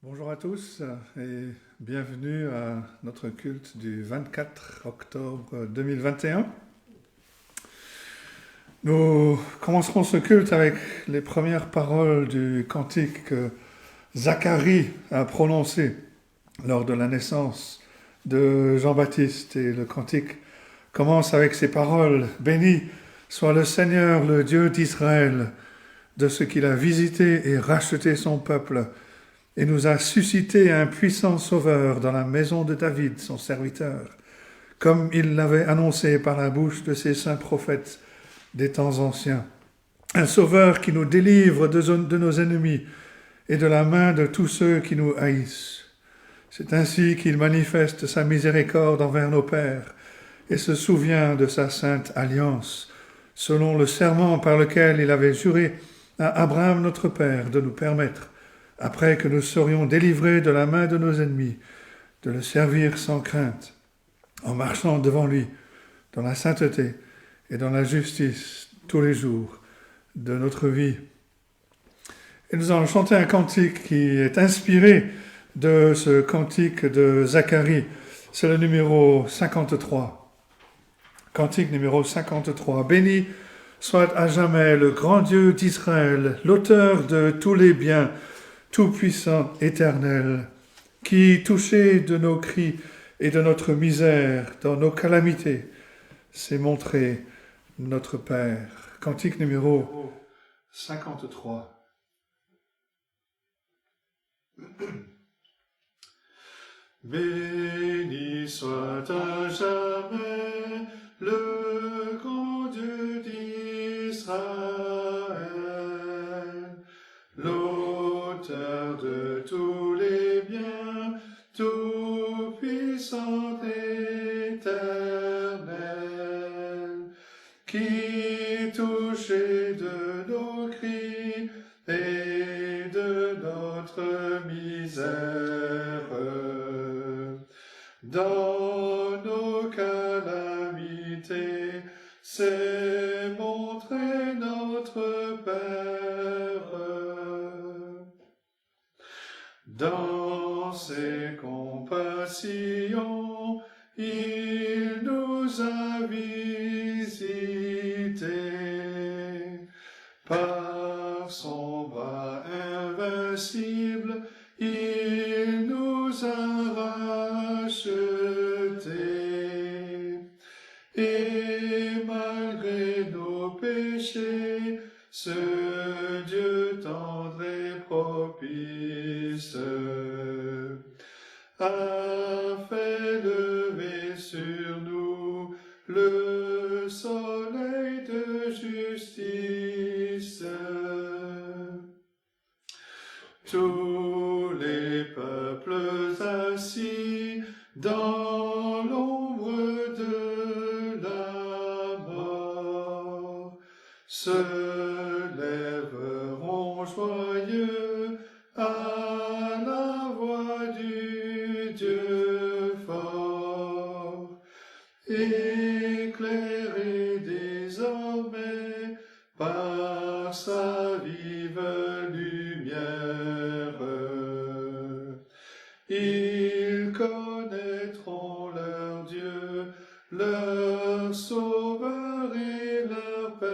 Bonjour à tous et bienvenue à notre culte du 24 octobre 2021. Nous commencerons ce culte avec les premières paroles du cantique que Zacharie a prononcé lors de la naissance de Jean-Baptiste. Et le cantique commence avec ces paroles: Béni soit le Seigneur, le Dieu d'Israël, de ce qu'il a visité et racheté son peuple, et nous a suscité un puissant sauveur dans la maison de David, son serviteur, comme il l'avait annoncé par la bouche de ses saints prophètes des temps anciens. Un sauveur qui nous délivre de nos ennemis et de la main de tous ceux qui nous haïssent. C'est ainsi qu'il manifeste sa miséricorde envers nos pères et se souvient de sa sainte alliance, selon le serment par lequel il avait juré à Abraham notre père de nous permettre, après que nous serions délivrés de la main de nos ennemis, de le servir sans crainte, en marchant devant lui dans la sainteté et dans la justice tous les jours de notre vie. Et nous allons chanter un cantique qui est inspiré de ce cantique de Zacharie. C'est le numéro 53. Cantique numéro 53. Béni soit à jamais le grand Dieu d'Israël, l'auteur de tous les biens, tout-puissant, éternel, qui, touché de nos cris et de notre misère dans nos calamités, s'est montré notre Père. Cantique numéro 53. Béni soit à jamais le grand Dieu d'Israël, l'auteur de tous les biens, tout-puissant éternel, qui, touché de nos cris et de notre misère, dans nos calamités, s'est montré notre Père. Dans ses compassions, il nous a visités. Par son bras invincible, il nous a rachetés. Et malgré nos péchés, ce Dieu tendre et propice a fait lever sur nous le soleil de justice. Tous les peuples assis dans l'ombre de la mort se lèveront joyeux à la voix du Dieu fort, éclairé désormais par sa vive lumière. Ils connaîtront leur Dieu, leur Sauveur et leur Père.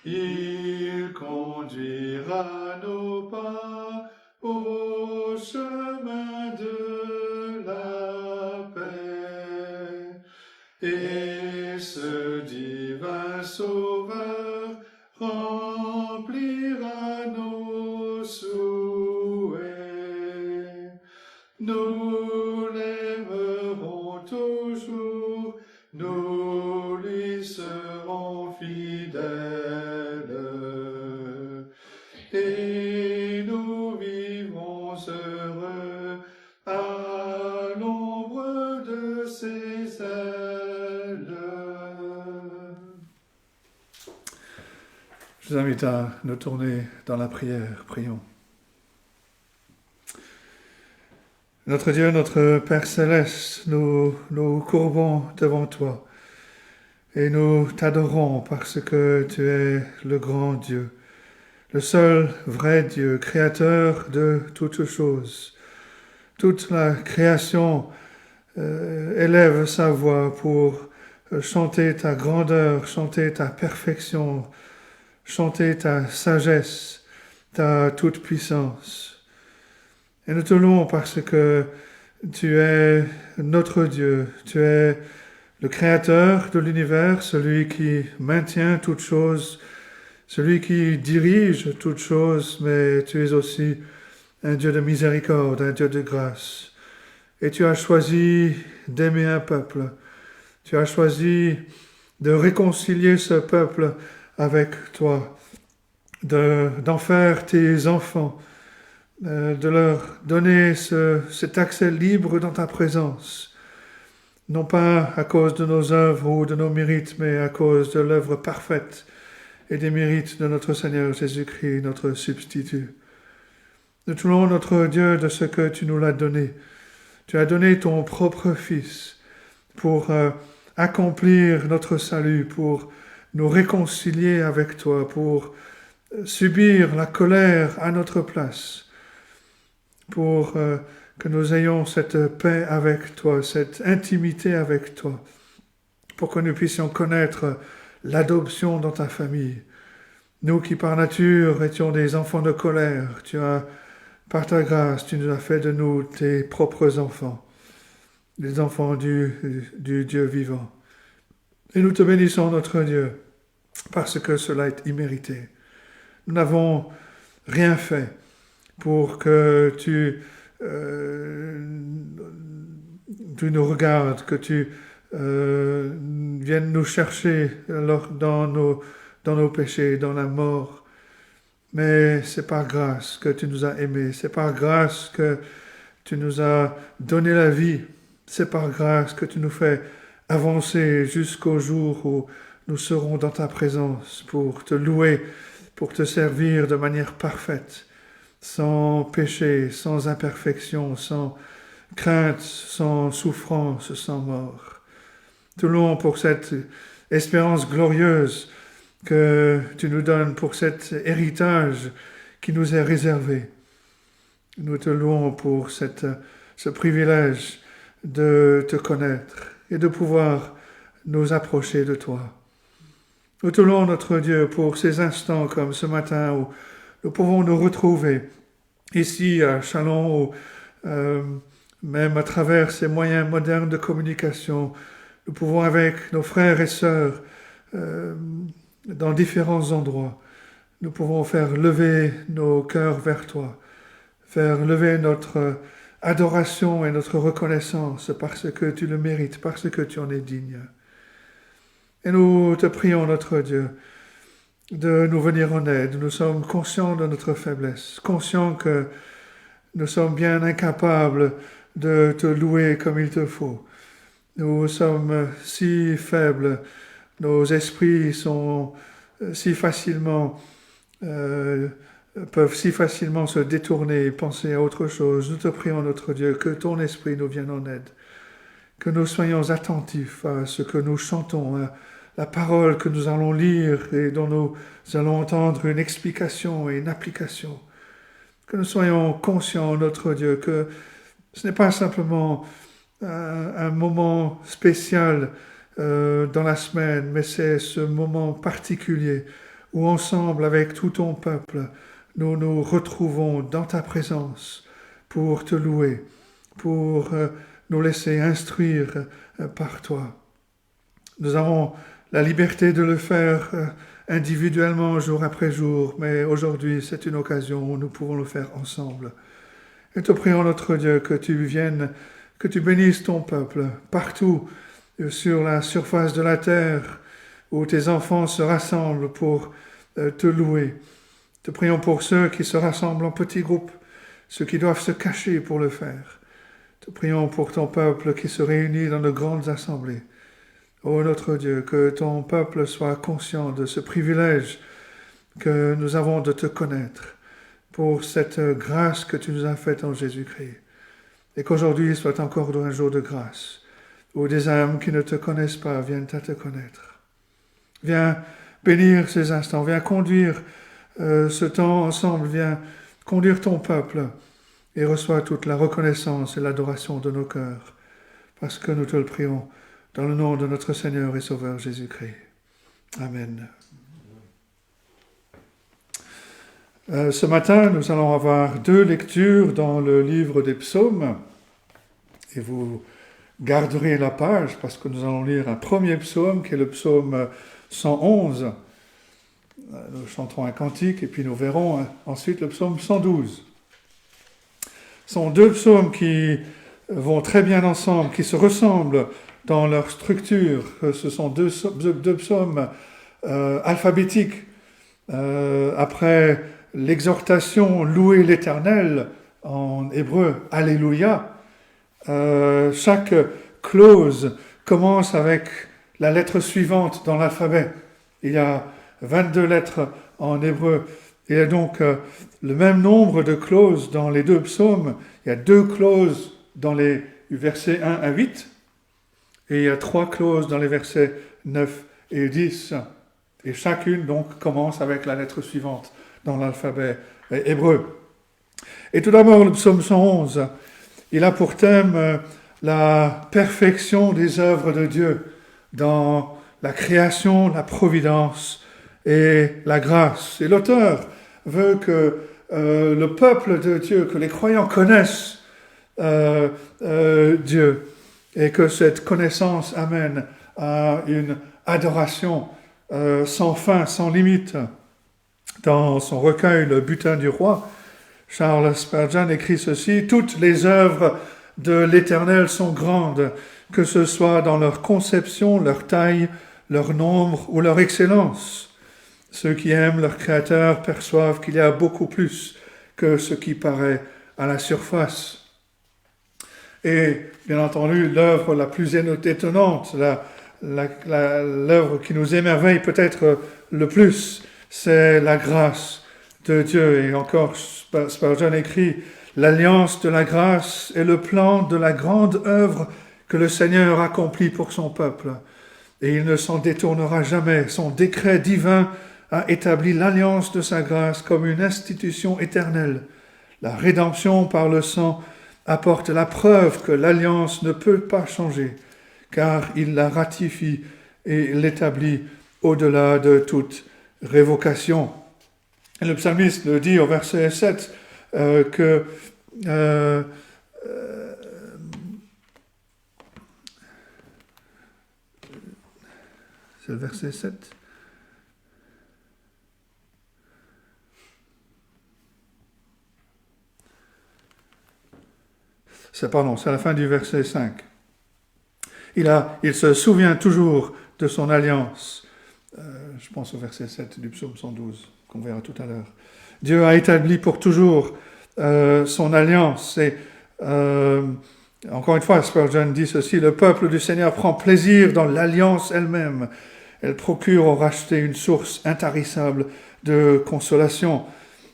Il conduira nos pas au chemin de la paix, et ce divin Sauveur remplira nos souhaits. Nous l'aimerons toujours, nous lui serons fidèles, et nous vivrons heureux à l'ombre de ses ailes. Je vous invite à nous tourner dans la prière. Prions. Notre Dieu, notre Père céleste, nous nous courbons devant toi et nous t'adorons parce que tu es le grand Dieu, le seul vrai Dieu, créateur de toutes choses. Toute la création élève sa voix pour chanter ta grandeur, chanter ta perfection, chanter ta sagesse, ta toute-puissance. Et nous te louons parce que tu es notre Dieu, tu es le créateur de l'univers, celui qui maintient toutes choses, celui qui dirige toutes choses, mais tu es aussi un Dieu de miséricorde, un Dieu de grâce. Et tu as choisi d'aimer un peuple. Tu as choisi de réconcilier ce peuple avec toi, d'en faire tes enfants, de leur donner cet accès libre dans ta présence, non pas à cause de nos œuvres ou de nos mérites, mais à cause de l'œuvre parfaite et des mérites de notre Seigneur Jésus-Christ, notre substitut. Nous te louons, notre Dieu, de ce que tu nous l'as donné. Tu as donné ton propre Fils pour accomplir notre salut, pour nous réconcilier avec toi, pour subir la colère à notre place, pour que nous ayons cette paix avec toi, cette intimité avec toi, pour que nous puissions connaître l'adoption dans ta famille. Nous qui par nature étions des enfants de colère, par ta grâce, tu nous as fait de nous tes propres enfants, les enfants du Dieu vivant. Et nous te bénissons, notre Dieu, parce que cela est immérité. Nous n'avons rien fait pour que tu nous regardes, que tu viennes nous chercher dans nos péchés, dans la mort. Mais c'est par grâce que tu nous as aimés, c'est par grâce que tu nous as donné la vie, c'est par grâce que tu nous fais avancer jusqu'au jour où nous serons dans ta présence pour te louer, pour te servir de manière parfaite, sans péché, sans imperfection, sans crainte, sans souffrance, sans mort. Te louons pour cette espérance glorieuse que tu nous donnes, pour cet héritage qui nous est réservé. Nous te louons pour ce privilège de te connaître et de pouvoir nous approcher de toi. Nous te louons, notre Dieu, pour ces instants comme ce matin où nous pouvons nous retrouver ici à Chalon, ou même à travers ces moyens modernes de communication, nous pouvons avec nos frères et sœurs dans différents endroits, nous pouvons faire lever nos cœurs vers toi, faire lever notre adoration et notre reconnaissance parce que tu le mérites, parce que tu en es digne. Et nous te prions, notre Dieu, de nous venir en aide. Nous sommes conscients de notre faiblesse, conscients que nous sommes bien incapables de te louer comme il te faut. Nous sommes si faibles, nos esprits sont peuvent si facilement se détourner et penser à autre chose. Nous te prions, notre Dieu, que ton esprit nous vienne en aide, que nous soyons attentifs à ce que nous chantons, à la parole que nous allons lire et dont nous allons entendre une explication et une application. Que nous soyons conscients, notre Dieu, que ce n'est pas simplement un moment spécial dans la semaine, mais c'est ce moment particulier où ensemble, avec tout ton peuple, nous nous retrouvons dans ta présence pour te louer, pour nous laisser instruire par toi. Nous avons la liberté de le faire individuellement, jour après jour, mais aujourd'hui, c'est une occasion où nous pouvons le faire ensemble. Et te prions, notre Dieu, que tu viennes, que tu bénisses ton peuple partout sur la surface de la terre où tes enfants se rassemblent pour te louer. Te prions pour ceux qui se rassemblent en petits groupes, ceux qui doivent se cacher pour le faire. Te prions pour ton peuple qui se réunit dans de grandes assemblées. Ô notre Dieu, que ton peuple soit conscient de ce privilège que nous avons de te connaître, pour cette grâce que tu nous as faite en Jésus-Christ. Et qu'aujourd'hui soit encore un jour de grâce, où des âmes qui ne te connaissent pas viennent à te connaître. Viens bénir ces instants, viens conduire ce temps ensemble, viens conduire ton peuple et reçois toute la reconnaissance et l'adoration de nos cœurs, parce que nous te le prions dans le nom de notre Seigneur et Sauveur Jésus-Christ. Amen. Ce matin, nous allons avoir 2 lectures dans le livre des psaumes, et vous garderez la page parce que nous allons lire un premier psaume qui est le psaume 111. Nous chanterons un cantique et puis nous verrons ensuite le psaume 112. Ce sont 2 psaumes qui vont très bien ensemble, qui se ressemblent dans leur structure. Ce sont deux psaumes alphabétiques. Après l'exhortation « Louez l'Éternel » en hébreu « Alléluia », chaque clause commence avec la lettre suivante dans l'alphabet. Il y a 22 lettres en hébreu. Il y a donc le même nombre de clauses dans les 2 psaumes. Il y a 2 clauses dans les versets 1 à 8 et il y a 3 clauses dans les versets 9 et 10. Et chacune donc commence avec la lettre suivante dans l'alphabet hébreu. Et tout d'abord, le psaume 111, il a pour thème la perfection des œuvres de Dieu dans la création, la providence et la grâce. Et l'auteur veut que le peuple de Dieu, que les croyants connaissent Dieu et que cette connaissance amène à une adoration sans fin, sans limite. Dans son recueil « Le butin du roi », Charles Spurgeon écrit ceci: « Toutes les œuvres de l'Éternel sont grandes, que ce soit dans leur conception, leur taille, leur nombre ou leur excellence. Ceux qui aiment leur Créateur perçoivent qu'il y a beaucoup plus que ce qui paraît à la surface. » Et bien entendu, l'œuvre la plus étonnante, l'œuvre qui nous émerveille peut-être le plus, c'est la grâce de Dieu. Et encore, Spurgeon écrit: « L'alliance de la grâce est le plan de la grande œuvre que le Seigneur accomplit pour son peuple. Et il ne s'en détournera jamais. Son décret divin a établi l'alliance de sa grâce comme une institution éternelle. La rédemption par le sang apporte la preuve que l'alliance ne peut pas changer, car il la ratifie et l'établit au-delà de toute révocation. » Et le psalmiste le dit au verset 7 que c'est le verset 7. C'est à la fin du verset 5. Il se souvient toujours de son alliance. Je pense au verset 7 du psaume 112, qu'on verra tout à l'heure. Dieu a établi pour toujours son alliance. Et encore une fois, Spurgeon dit ceci: « Le peuple du Seigneur prend plaisir dans l'alliance elle-même. Elle procure au racheté une source intarissable de consolation. »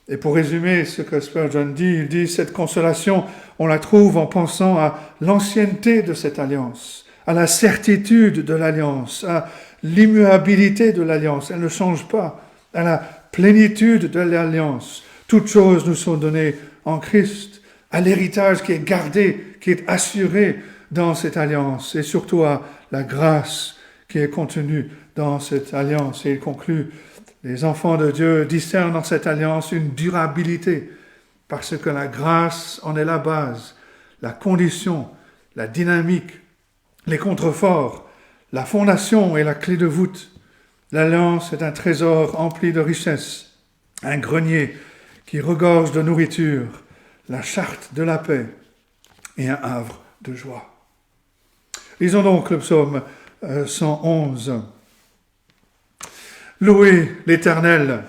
Et pour résumer ce que Spurgeon dit, il dit: cette consolation, on la trouve en pensant à l'ancienneté de cette alliance, à la certitude de l'alliance, à l'immuabilité de l'alliance. Elle ne change pas. À la plénitude de l'alliance. Toutes choses nous sont données en Christ, à l'héritage qui est gardé, qui est assuré dans cette alliance, et surtout à la grâce qui est contenue dans cette alliance. Et il conclut: les enfants de Dieu discernent dans cette alliance une durabilité, parce que la grâce en est la base, la condition, la dynamique, les contreforts, la fondation et la clé de voûte. L'alliance est un trésor empli de richesses, un grenier qui regorge de nourriture, la charte de la paix et un havre de joie. Lisons donc le psaume 111. Louez l'Éternel.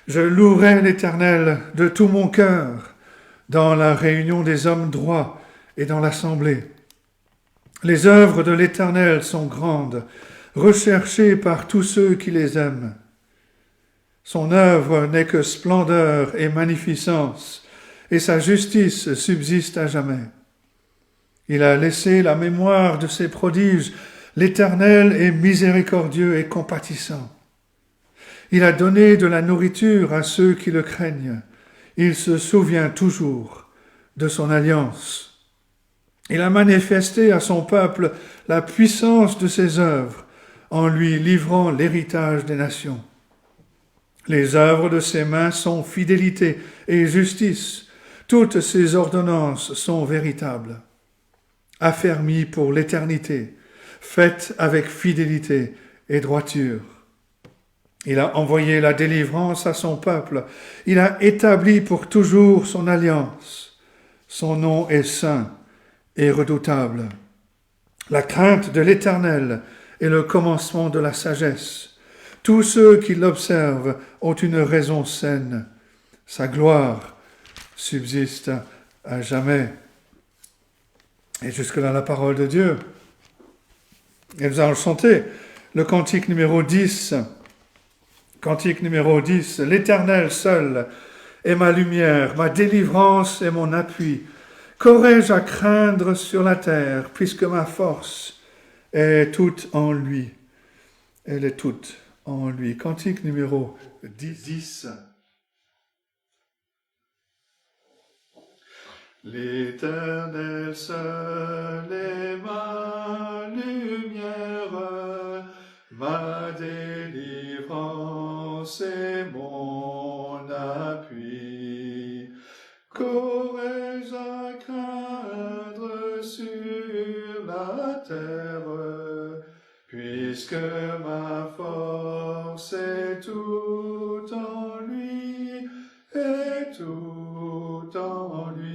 Je louerai l'Éternel de tout mon cœur dans la réunion des hommes droits et dans l'assemblée. Les œuvres de l'Éternel sont grandes, recherchées par tous ceux qui les aiment. Son œuvre n'est que splendeur et magnificence, et sa justice subsiste à jamais. Il a laissé la mémoire de ses prodiges. L'Éternel est miséricordieux et compatissant. Il a donné de la nourriture à ceux qui le craignent. Il se souvient toujours de son alliance. Il a manifesté à son peuple la puissance de ses œuvres en lui livrant l'héritage des nations. Les œuvres de ses mains sont fidélité et justice. Toutes ses ordonnances sont véritables, affermies pour l'éternité, faites avec fidélité et droiture. Il a envoyé la délivrance à son peuple. Il a établi pour toujours son alliance. Son nom est saint et redoutable. La crainte de l'Éternel est le commencement de la sagesse. Tous ceux qui l'observent ont une raison saine. Sa gloire subsiste à jamais. Et jusque-là, la parole de Dieu. Et nous allons chanter le cantique numéro 10. Cantique numéro 10. L'Éternel seul est ma lumière, ma délivrance et mon appui. Qu'aurais-je à craindre sur la terre, puisque ma force est toute en lui. Elle est toute en lui. Cantique numéro 10. L'Éternel seul est ma lumière, ma délivrance et mon appui. Qu'aurais-je à craindre sur la terre, puisque ma force est tout en lui, est tout en lui.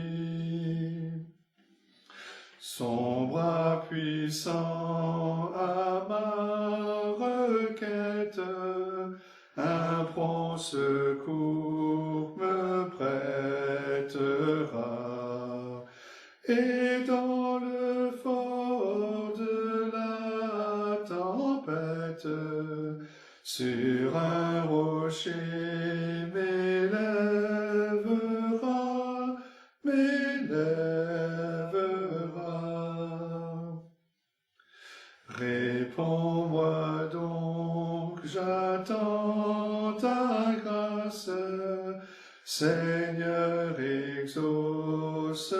Son bras puissant à ma requête, un prompt secours me prêtera. Et dans le fort de la tempête, sur un rocher m'élèvera. Réponds-moi donc, j'attends ta grâce. Seigneur, exauce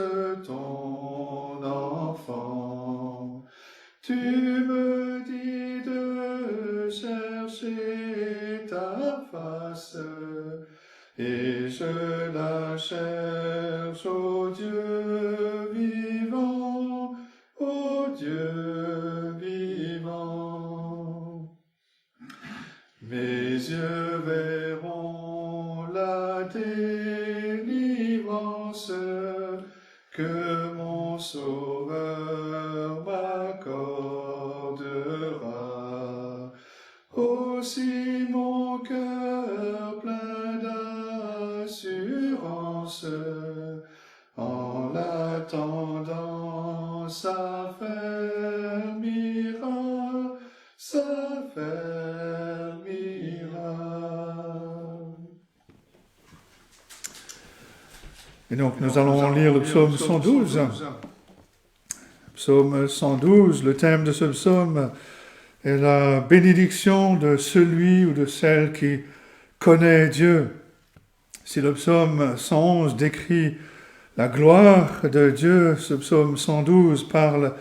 ton enfant. Tu me dis de chercher ta face, et je la cherche, ô Dieu vivant, ô Dieu vivant. Mes yeux verront la délivrance que mon Sauveur m'accordera. Aussi mon cœur plein d'assurance, en l'attendant s'affermira, s'affermira. Et donc nous allons lire le psaume 112. Psaume 112, le thème de ce psaume est la bénédiction de celui ou de celle qui connaît Dieu. Si le psaume 111 décrit la gloire de Dieu, ce psaume 112 parle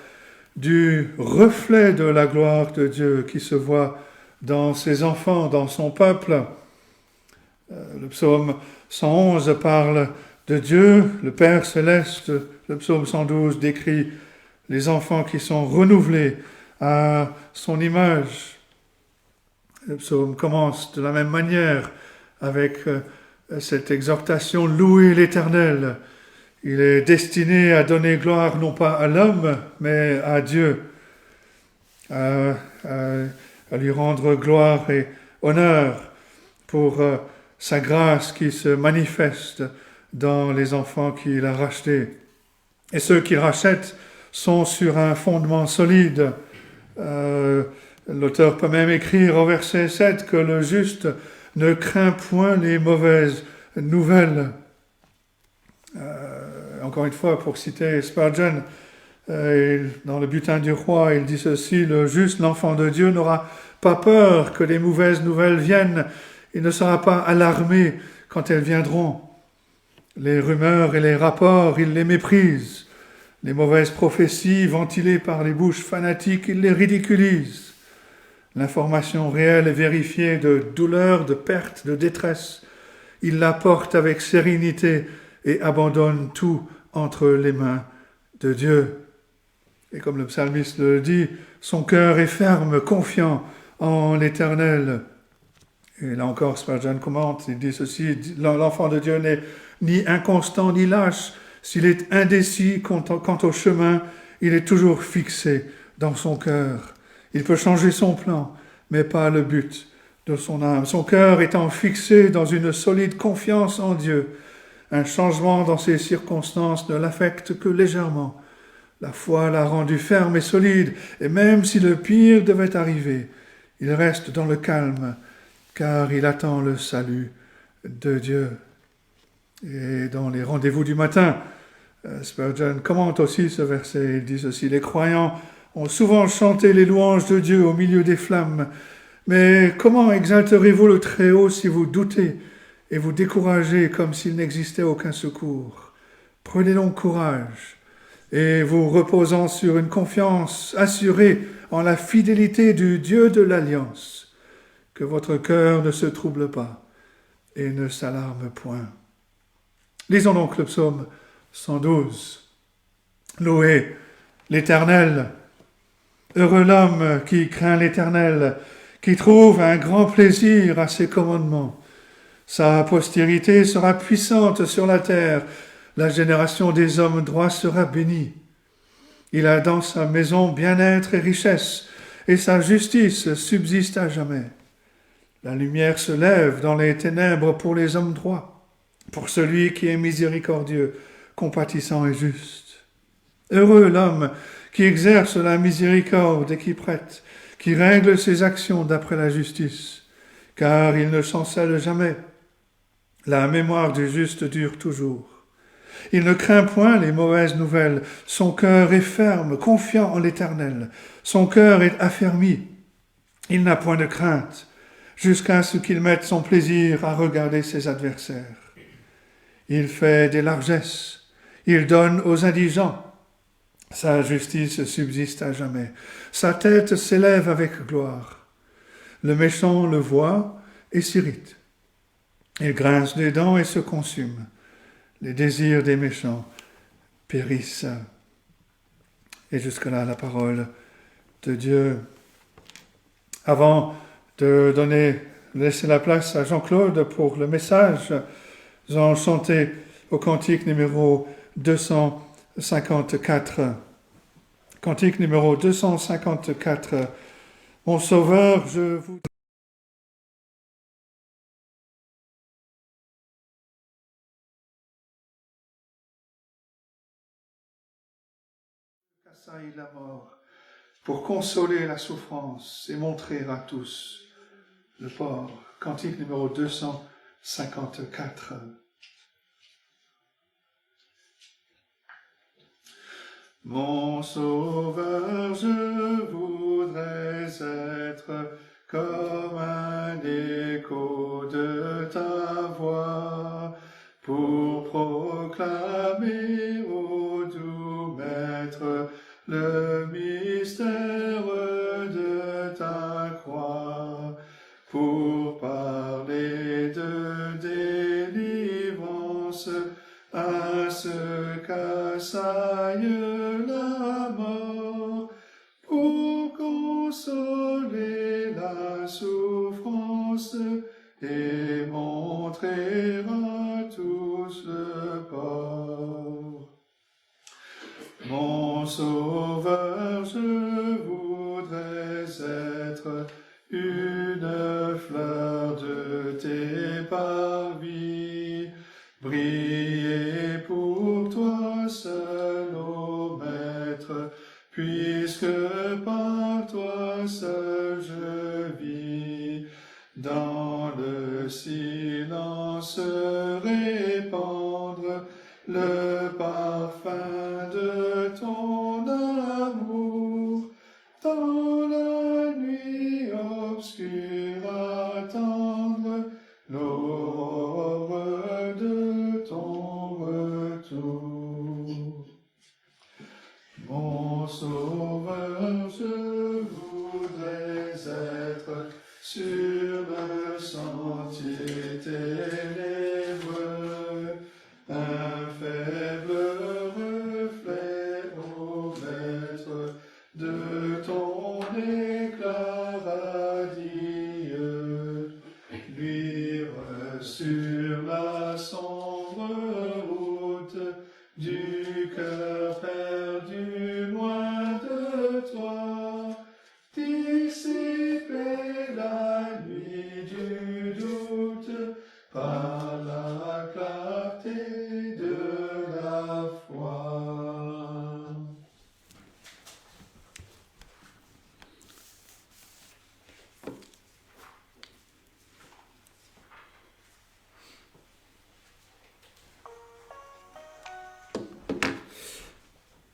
du reflet de la gloire de Dieu qui se voit dans ses enfants, dans son peuple. Le psaume 111 parle de Dieu, le Père céleste. Le psaume 112 décrit les enfants qui sont renouvelés à son image. Le psaume commence de la même manière avec cette exhortation « Louez l'Éternel ». Il est destiné à donner gloire non pas à l'homme, mais à Dieu, à lui rendre gloire et honneur pour sa grâce qui se manifeste dans les enfants qu'il a rachetés. Et ceux qu'il rachète sont sur un fondement solide. L'auteur peut même écrire au verset 7 que le juste ne craint point les mauvaises nouvelles. Encore une fois, pour citer Spurgeon, dans le Butin du Roi, il dit ceci: le juste, l'enfant de Dieu, n'aura pas peur que les mauvaises nouvelles viennent. Il ne sera pas alarmé quand elles viendront. Les rumeurs et les rapports, il les méprise. Les mauvaises prophéties ventilées par les bouches fanatiques, il les ridiculise. L'information réelle et vérifiée de douleur, de perte, de détresse, il la porte avec sérénité et abandonne tout entre les mains de Dieu. Et comme le psalmiste le dit, son cœur est ferme, confiant en l'Éternel. Et là encore, Spurgeon commente, il dit ceci, l'enfant de Dieu n'est ni inconstant ni lâche. S'il est indécis quant au chemin, il est toujours fixé dans son cœur. Il peut changer son plan, mais pas le but de son âme. Son cœur étant fixé dans une solide confiance en Dieu, un changement dans ces circonstances ne l'affecte que légèrement. La foi l'a rendu ferme et solide, et même si le pire devait arriver, il reste dans le calme, car il attend le salut de Dieu. Et dans les rendez-vous du matin, Spurgeon commente aussi ce verset. Il dit ceci: les croyants ont souvent chanté les louanges de Dieu au milieu des flammes, mais comment exalterez-vous le Très-Haut si vous doutez et vous découragez comme s'il n'existait aucun secours? Prenez donc courage et vous reposant sur une confiance assurée en la fidélité du Dieu de l'Alliance, que votre cœur ne se trouble pas et ne s'alarme point. Lisons donc le psaume 112. Louez l'Éternel. Heureux l'homme qui craint l'Éternel, qui trouve un grand plaisir à ses commandements. Sa postérité sera puissante sur la terre. La génération des hommes droits sera bénie. Il a dans sa maison bien-être et richesse, et sa justice subsiste à jamais. La lumière se lève dans les ténèbres pour les hommes droits, pour celui qui est miséricordieux, compatissant et juste. Heureux l'homme qui exerce la miséricorde et qui prête, qui règle ses actions d'après la justice, car il ne chancelle jamais. La mémoire du juste dure toujours. Il ne craint point les mauvaises nouvelles. Son cœur est ferme, confiant en l'Éternel. Son cœur est affermi. Il n'a point de crainte, jusqu'à ce qu'il mette son plaisir à regarder ses adversaires. Il fait des largesses. Il donne aux indigents. Sa justice subsiste à jamais. Sa tête s'élève avec gloire. Le méchant le voit et s'irrite. Il grince des dents et se consume. Les désirs des méchants périssent. Et jusque-là, la parole de Dieu. Avant de laisser la place à Jean-Claude pour le message, nous allons chanter au cantique numéro 254. Cantique numéro 254. Mon Sauveur, je vous... Kassaï la mort, pour consoler la souffrance et montrer à tous le port. Cantique numéro 254. Mon Sauveur, je voudrais être comme un écho de ta voix, pour proclamer au doux Maître le mystère de ta croix, pour parler de délivrance à ceux qu'assaille la mort, pour consoler la souffrance et montrer à tous le port. Mon Sauveur, je voudrais être une fleur de tes parvis, briller pour toi seul, ô Maître, puisque par toi seul je vis. Dans le silence répandre le parfum de ton amour, dans la nuit obscure attendre sauveur, je voudrais être sur le sentier ténébreux, un faible reflet au maître de ton éclat radieux, luire sur la sombre route du cœur perdu loin de toi, dissiper la nuit du doute par la clarté de la foi.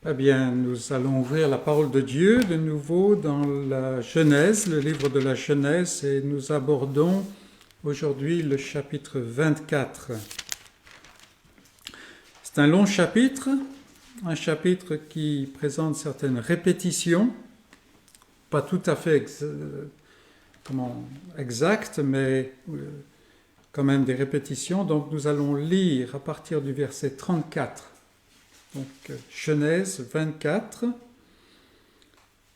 Eh bien, nous allons ouvrir la parole de Dieu de nouveau dans la Genèse, le livre de la Genèse, et nous abordons aujourd'hui le chapitre 24. C'est un long chapitre, un chapitre qui présente certaines répétitions, pas tout à fait exactes, mais quand même des répétitions. Donc nous allons lire à partir du verset 34. Donc, Genèse 24, à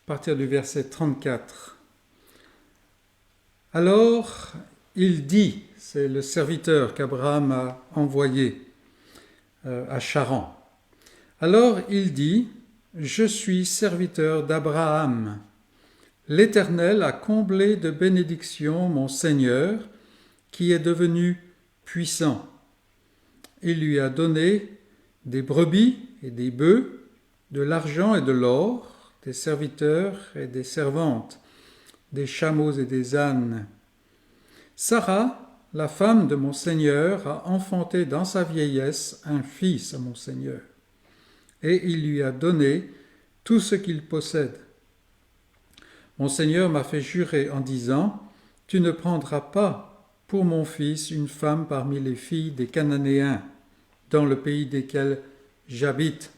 partir du verset 34. Alors, il dit, c'est le serviteur qu'Abraham a envoyé à Charan. Alors, il dit, je suis serviteur d'Abraham. L'Éternel a comblé de bénédictions mon Seigneur, qui est devenu puissant. Il lui a donné des brebis et des bœufs, de l'argent et de l'or, des serviteurs et des servantes, des chameaux et des ânes. Sarah, la femme de mon Seigneur, a enfanté dans sa vieillesse un fils à mon Seigneur, et il lui a donné tout ce qu'il possède. Mon Seigneur m'a fait jurer en disant, « Tu ne prendras pas pour mon fils une femme parmi les filles des Cananéens, dans le pays desquels j'habite.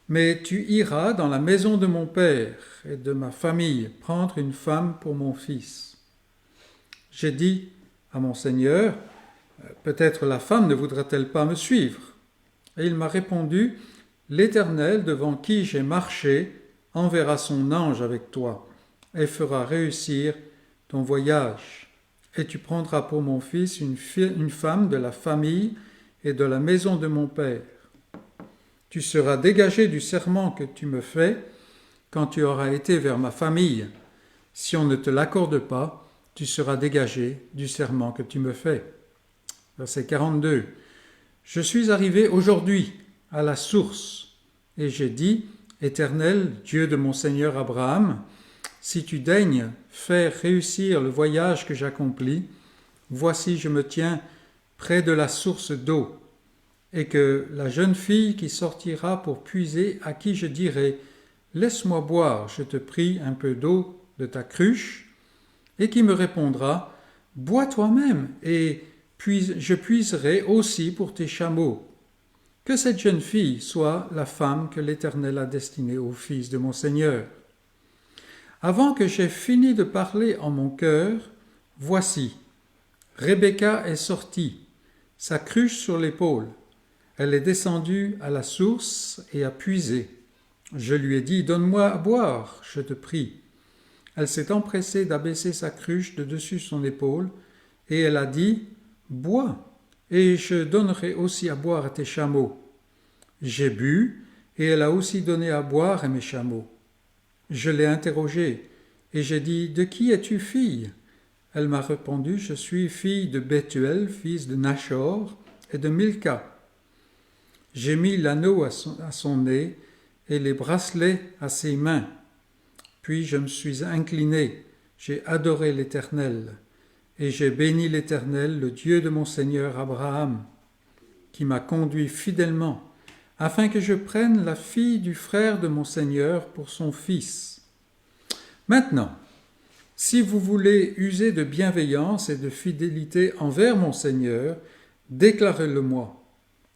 Mais tu iras dans la maison de mon père et de ma famille prendre une femme pour mon fils. » J'ai dit à mon Seigneur, « Peut-être la femme ne voudra-t-elle pas me suivre ?» Et il m'a répondu, « L'Éternel devant qui j'ai marché enverra son ange avec toi et fera réussir ton voyage. Et tu prendras pour mon fils une femme de la famille et de la maison de mon père. Tu seras dégagé du serment que tu me fais quand tu auras été vers ma famille. Si on ne te l'accorde pas, tu seras dégagé du serment que tu me fais. » Verset 42. « Je suis arrivé aujourd'hui à la source, et j'ai dit, Éternel, Dieu de mon Seigneur Abraham, si tu daignes faire réussir le voyage que j'accomplis, voici je me tiens près de la source d'eau, et que la jeune fille qui sortira pour puiser, à qui je dirai, laisse-moi boire, je te prie, un peu d'eau de ta cruche, et qui me répondra, bois toi-même, et je puiserai aussi pour tes chameaux. Que cette jeune fille soit la femme que l'Éternel a destinée au fils de mon Seigneur. Avant que j'aie fini de parler en mon cœur, voici, Rebecca est sortie, sa cruche sur l'épaule. Elle est descendue à la source et a puisé. Je lui ai dit, donne-moi à boire, je te prie. Elle s'est empressée d'abaisser sa cruche de dessus son épaule, et elle a dit, bois, et je donnerai aussi à boire à tes chameaux. J'ai bu, et elle a aussi donné à boire à mes chameaux. Je l'ai interrogée, et j'ai dit, de qui es-tu fille ? Elle m'a répondu, je suis fille de Bethuel, fils de Nachor, et de Milca. J'ai mis l'anneau à son nez et les bracelets à ses mains. Puis je me suis incliné, j'ai adoré l'Éternel, et j'ai béni l'Éternel, le Dieu de mon Seigneur Abraham, qui m'a conduit fidèlement, afin que je prenne la fille du frère de mon Seigneur pour son fils. Maintenant, si vous voulez user de bienveillance et de fidélité envers mon Seigneur, déclarez-le-moi.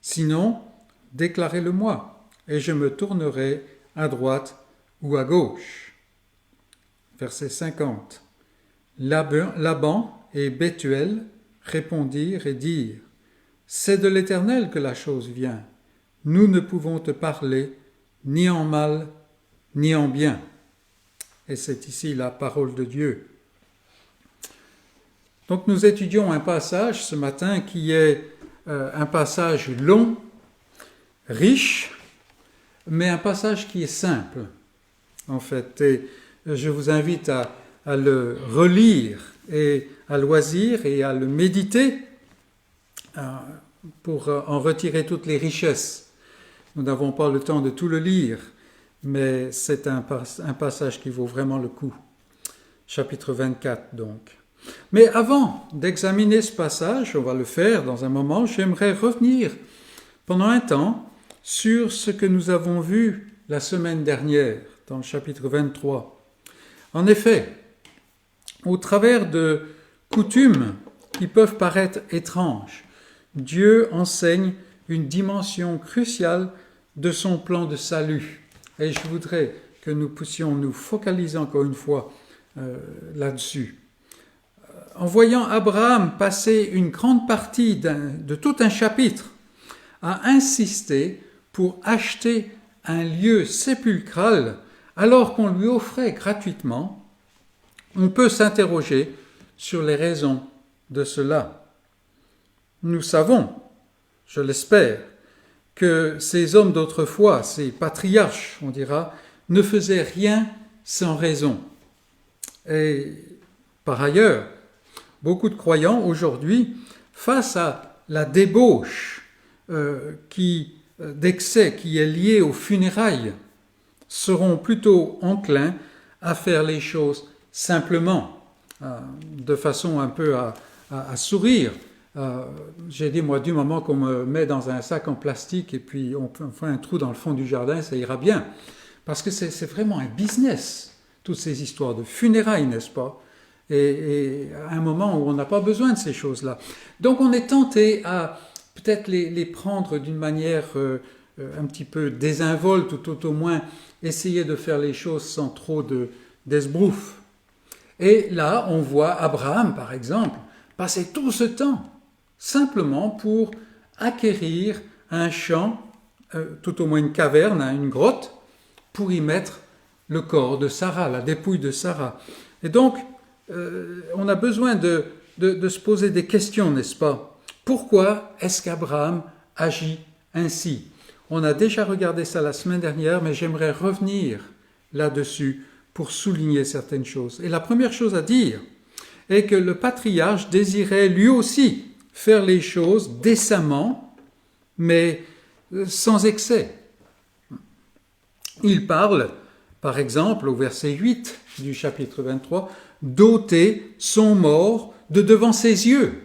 Sinon, déclarez-le-moi, et je me tournerai à droite ou à gauche. Verset 50. Laban et Bethuel répondirent et dirent, « C'est de l'Éternel que la chose vient. Nous ne pouvons te parler ni en mal, ni en bien. » Et c'est ici la parole de Dieu. Donc nous étudions un passage ce matin qui est un passage long, riche, mais un passage qui est simple, en fait. Et je vous invite à le relire et à loisir et à le méditer pour en retirer toutes les richesses. Nous n'avons pas le temps de tout le lire, mais c'est un passage qui vaut vraiment le coup. Chapitre 24, donc. Mais avant d'examiner ce passage, on va le faire dans un moment, j'aimerais revenir pendant un temps sur ce que nous avons vu la semaine dernière, dans le chapitre 23. En effet, au travers de coutumes qui peuvent paraître étranges, Dieu enseigne une dimension cruciale de son plan de salut. Et je voudrais que nous puissions nous focaliser encore une fois là-dessus. En voyant Abraham passer une grande partie de tout un chapitre à insister pour acheter un lieu sépulcral alors qu'on lui offrait gratuitement, on peut s'interroger sur les raisons de cela. Nous savons, je l'espère, que ces hommes d'autrefois, ces patriarches, on dira, ne faisaient rien sans raison. Et par ailleurs, beaucoup de croyants aujourd'hui, face à la débauche d'excès qui est liée aux funérailles, seront plutôt enclins à faire les choses simplement, de façon un peu à sourire. J'ai dit, moi, du moment qu'on me met dans un sac en plastique et puis on fait un trou dans le fond du jardin, ça ira bien. Parce que c'est vraiment un business, toutes ces histoires de funérailles, n'est-ce pas ? Et à un moment où on n'a pas besoin de ces choses-là. Donc on est tenté à peut-être les prendre d'une manière un petit peu désinvolte, ou tout au moins essayer de faire les choses sans trop d'esbrouf. Et là, on voit Abraham, par exemple, passer tout ce temps simplement pour acquérir un champ, tout au moins une caverne, une grotte, pour y mettre le corps de Sarah, la dépouille de Sarah. Et donc, on a besoin de se poser des questions, n'est-ce pas ? Pourquoi est-ce qu'Abraham agit ainsi ? On a déjà regardé ça la semaine dernière, mais j'aimerais revenir là-dessus pour souligner certaines choses. Et la première chose à dire est que le patriarche désirait lui aussi faire les choses décemment, mais sans excès. Il parle, par exemple, au verset 8 du chapitre 23, d'ôter son mort de devant ses yeux.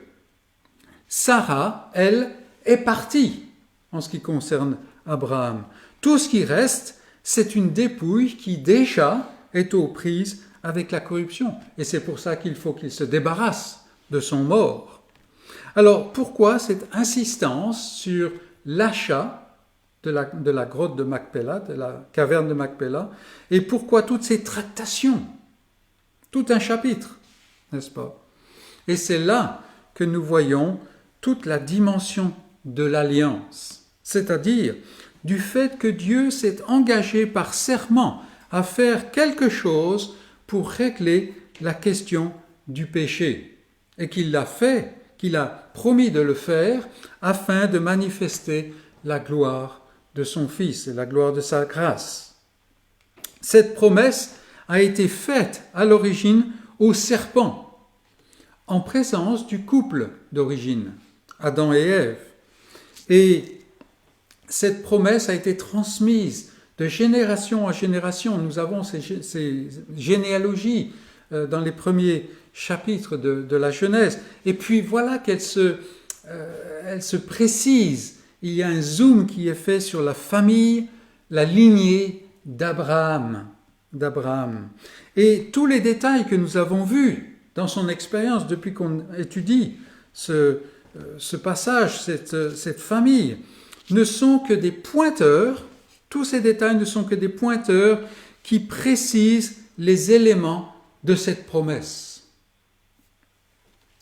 Sarah, elle, est partie en ce qui concerne Abraham. Tout ce qui reste, c'est une dépouille qui déjà est aux prises avec la corruption. Et c'est pour ça qu'il faut qu'il se débarrasse de son mort. Alors, pourquoi cette insistance sur l'achat de la grotte de Macpéla, de la caverne de Macpéla, et pourquoi toutes ces tractations ? Tout un chapitre, n'est-ce pas ? Et c'est là que nous voyons toute la dimension de l'alliance, c'est-à-dire du fait que Dieu s'est engagé par serment à faire quelque chose pour régler la question du péché, et qu'il l'a fait, qu'il a promis de le faire afin de manifester la gloire de son Fils et la gloire de sa grâce. Cette promesse a été faite à l'origine au serpent, en présence du couple d'origine, Adam et Ève. Et cette promesse a été transmise de génération en génération. Nous avons ces généalogies dans les premiers chapitres de la Genèse. Et puis voilà qu'elle se précise. Il y a un zoom qui est fait sur la famille, la lignée d'Abraham. Et tous les détails que nous avons vus dans son expérience depuis qu'on étudie ce passage, cette famille, ne sont que des pointeurs, tous ces détails ne sont que des pointeurs qui précise les éléments de cette promesse.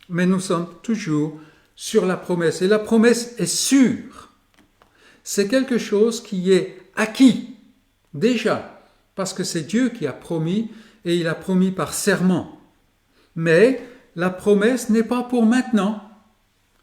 Mais nous sommes toujours sur la promesse, et la promesse est sûre. C'est quelque chose qui est acquis, déjà, parce que c'est Dieu qui a promis, et il a promis par serment. Mais la promesse n'est pas pour maintenant.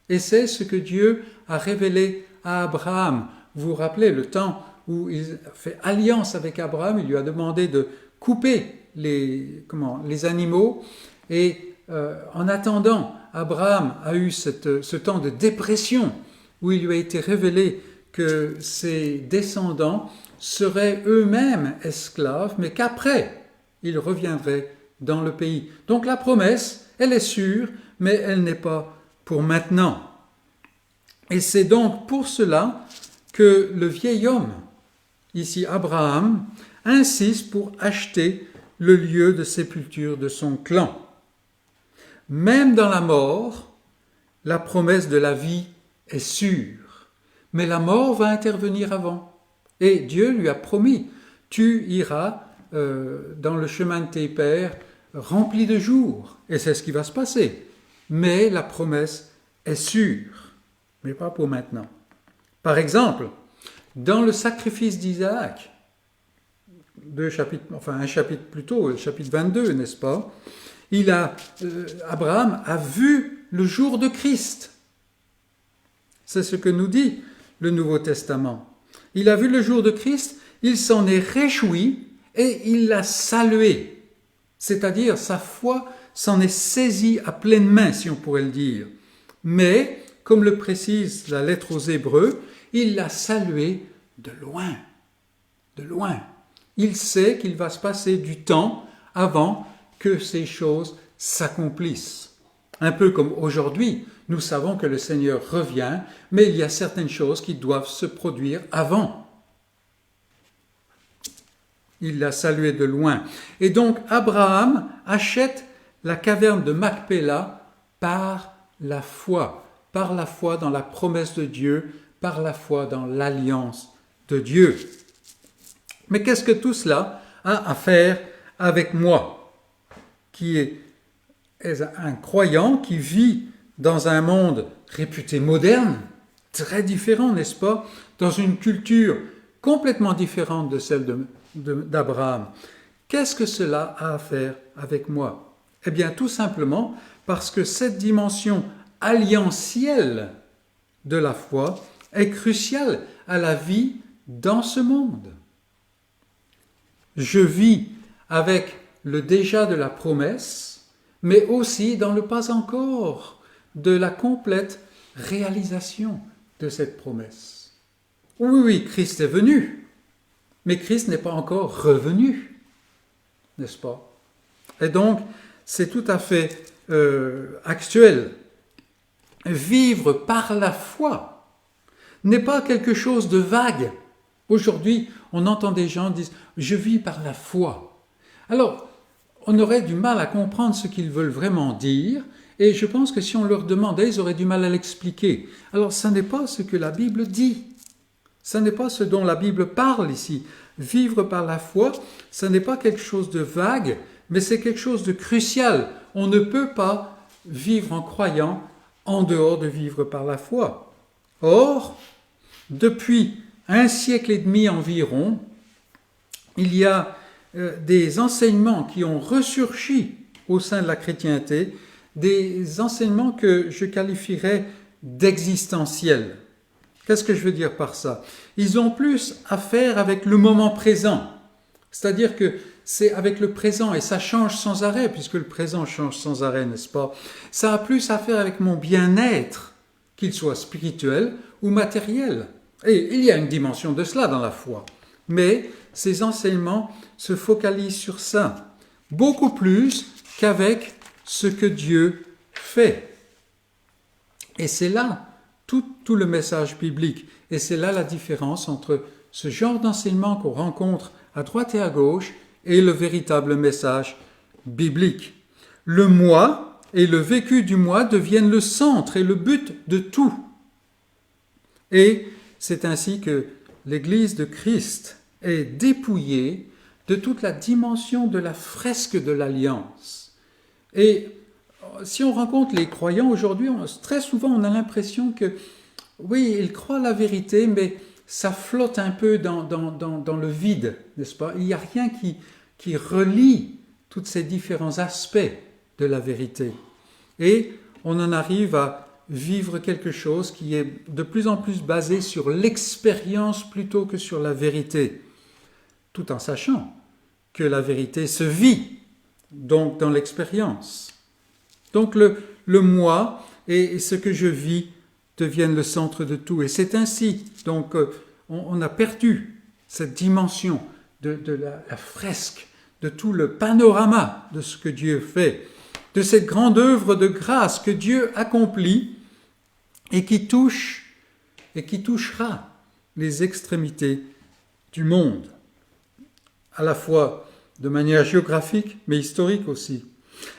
Et c'est ce que Dieu a révélé à Abraham. Vous vous rappelez le temps où il fait alliance avec Abraham, il lui a demandé de couper les animaux. Et en attendant, Abraham a eu ce temps de dépression où il lui a été révélé que ses descendants seraient eux-mêmes esclaves, mais qu'après, ils reviendraient dans le pays. Donc la promesse, elle est sûre, mais elle n'est pas pour maintenant. Et c'est donc pour cela que le vieil homme, ici Abraham, insiste pour acheter le lieu de sépulture de son clan. Même dans la mort, la promesse de la vie est sûre, mais la mort va intervenir avant. Et Dieu lui a promis, tu iras dans le chemin de tes pères rempli de jours, et c'est ce qui va se passer. Mais la promesse est sûre, mais pas pour maintenant. Par exemple, dans le sacrifice d'Isaac, un chapitre plus tôt, le chapitre 22, n'est-ce pas? Abraham a vu le jour de Christ. C'est ce que nous dit le Nouveau Testament. Il a vu le jour de Christ, il s'en est réjoui et il l'a salué. C'est-à-dire, sa foi s'en est saisie à pleine main, si on pourrait le dire. Mais, comme le précise la lettre aux Hébreux, il l'a salué de loin. De loin. Il sait qu'il va se passer du temps avant que ces choses s'accomplissent. Un peu comme aujourd'hui, nous savons que le Seigneur revient, mais il y a certaines choses qui doivent se produire avant. Il l'a salué de loin. Et donc Abraham achète la caverne de Macpéla par la foi dans la promesse de Dieu, par la foi dans l'alliance de Dieu. Mais qu'est-ce que tout cela a à faire avec moi, qui est un croyant qui vit dans un monde réputé moderne, très différent, n'est-ce pas, dans une culture complètement différente de celle d'Abraham. Qu'est-ce que cela a à faire avec moi? Eh bien, tout simplement parce que cette dimension alliantielle de la foi est cruciale à la vie dans ce monde. Je vis avec le déjà de la promesse, mais aussi dans le pas encore de la complète réalisation de cette promesse. Oui, Christ est venu, mais Christ n'est pas encore revenu, n'est-ce pas? Et donc, c'est tout à fait actuel. Vivre par la foi n'est pas quelque chose de vague. Aujourd'hui, on entend des gens dire « je vis par la foi ». Alors, on aurait du mal à comprendre ce qu'ils veulent vraiment dire, et je pense que si on leur demandait, ils auraient du mal à l'expliquer. Alors, ça n'est pas ce que la Bible dit. Ce n'est pas ce dont la Bible parle ici. Vivre par la foi, ce n'est pas quelque chose de vague, mais c'est quelque chose de crucial. On ne peut pas vivre en croyant en dehors de vivre par la foi. Or, depuis 1 siècle et demi environ, il y a des enseignements qui ont ressurgi au sein de la chrétienté, des enseignements que je qualifierais d'existentiels. Qu'est-ce que je veux dire par ça? Ils ont plus à faire avec le moment présent. C'est-à-dire que c'est avec le présent, et ça change sans arrêt, puisque le présent change sans arrêt, n'est-ce pas? Ça a plus à faire avec mon bien-être, qu'il soit spirituel ou matériel. Et il y a une dimension de cela dans la foi. Mais ces enseignements se focalisent sur ça, beaucoup plus qu'avec ce que Dieu fait. Et c'est là tout le message biblique. Et c'est là la différence entre ce genre d'enseignement qu'on rencontre à droite et à gauche et le véritable message biblique. Le moi et le vécu du moi deviennent le centre et le but de tout. Et c'est ainsi que l'Église de Christ est dépouillée de toute la dimension de la fresque de l'alliance. Et si on rencontre les croyants aujourd'hui, très souvent on a l'impression que, oui, ils croient la vérité, mais ça flotte un peu dans le vide, n'est-ce pas? Il n'y a rien qui relie tous ces différents aspects de la vérité. Et on en arrive à vivre quelque chose qui est de plus en plus basé sur l'expérience plutôt que sur la vérité, tout en sachant que la vérité se vit, donc dans l'expérience. Donc le moi et ce que je vis deviennent le centre de tout. Et c'est ainsi, donc on a perdu cette dimension de la fresque, de tout le panorama de ce que Dieu fait, de cette grande œuvre de grâce que Dieu accomplit et qui touche et qui touchera les extrémités du monde, à la fois de manière géographique, mais historique aussi.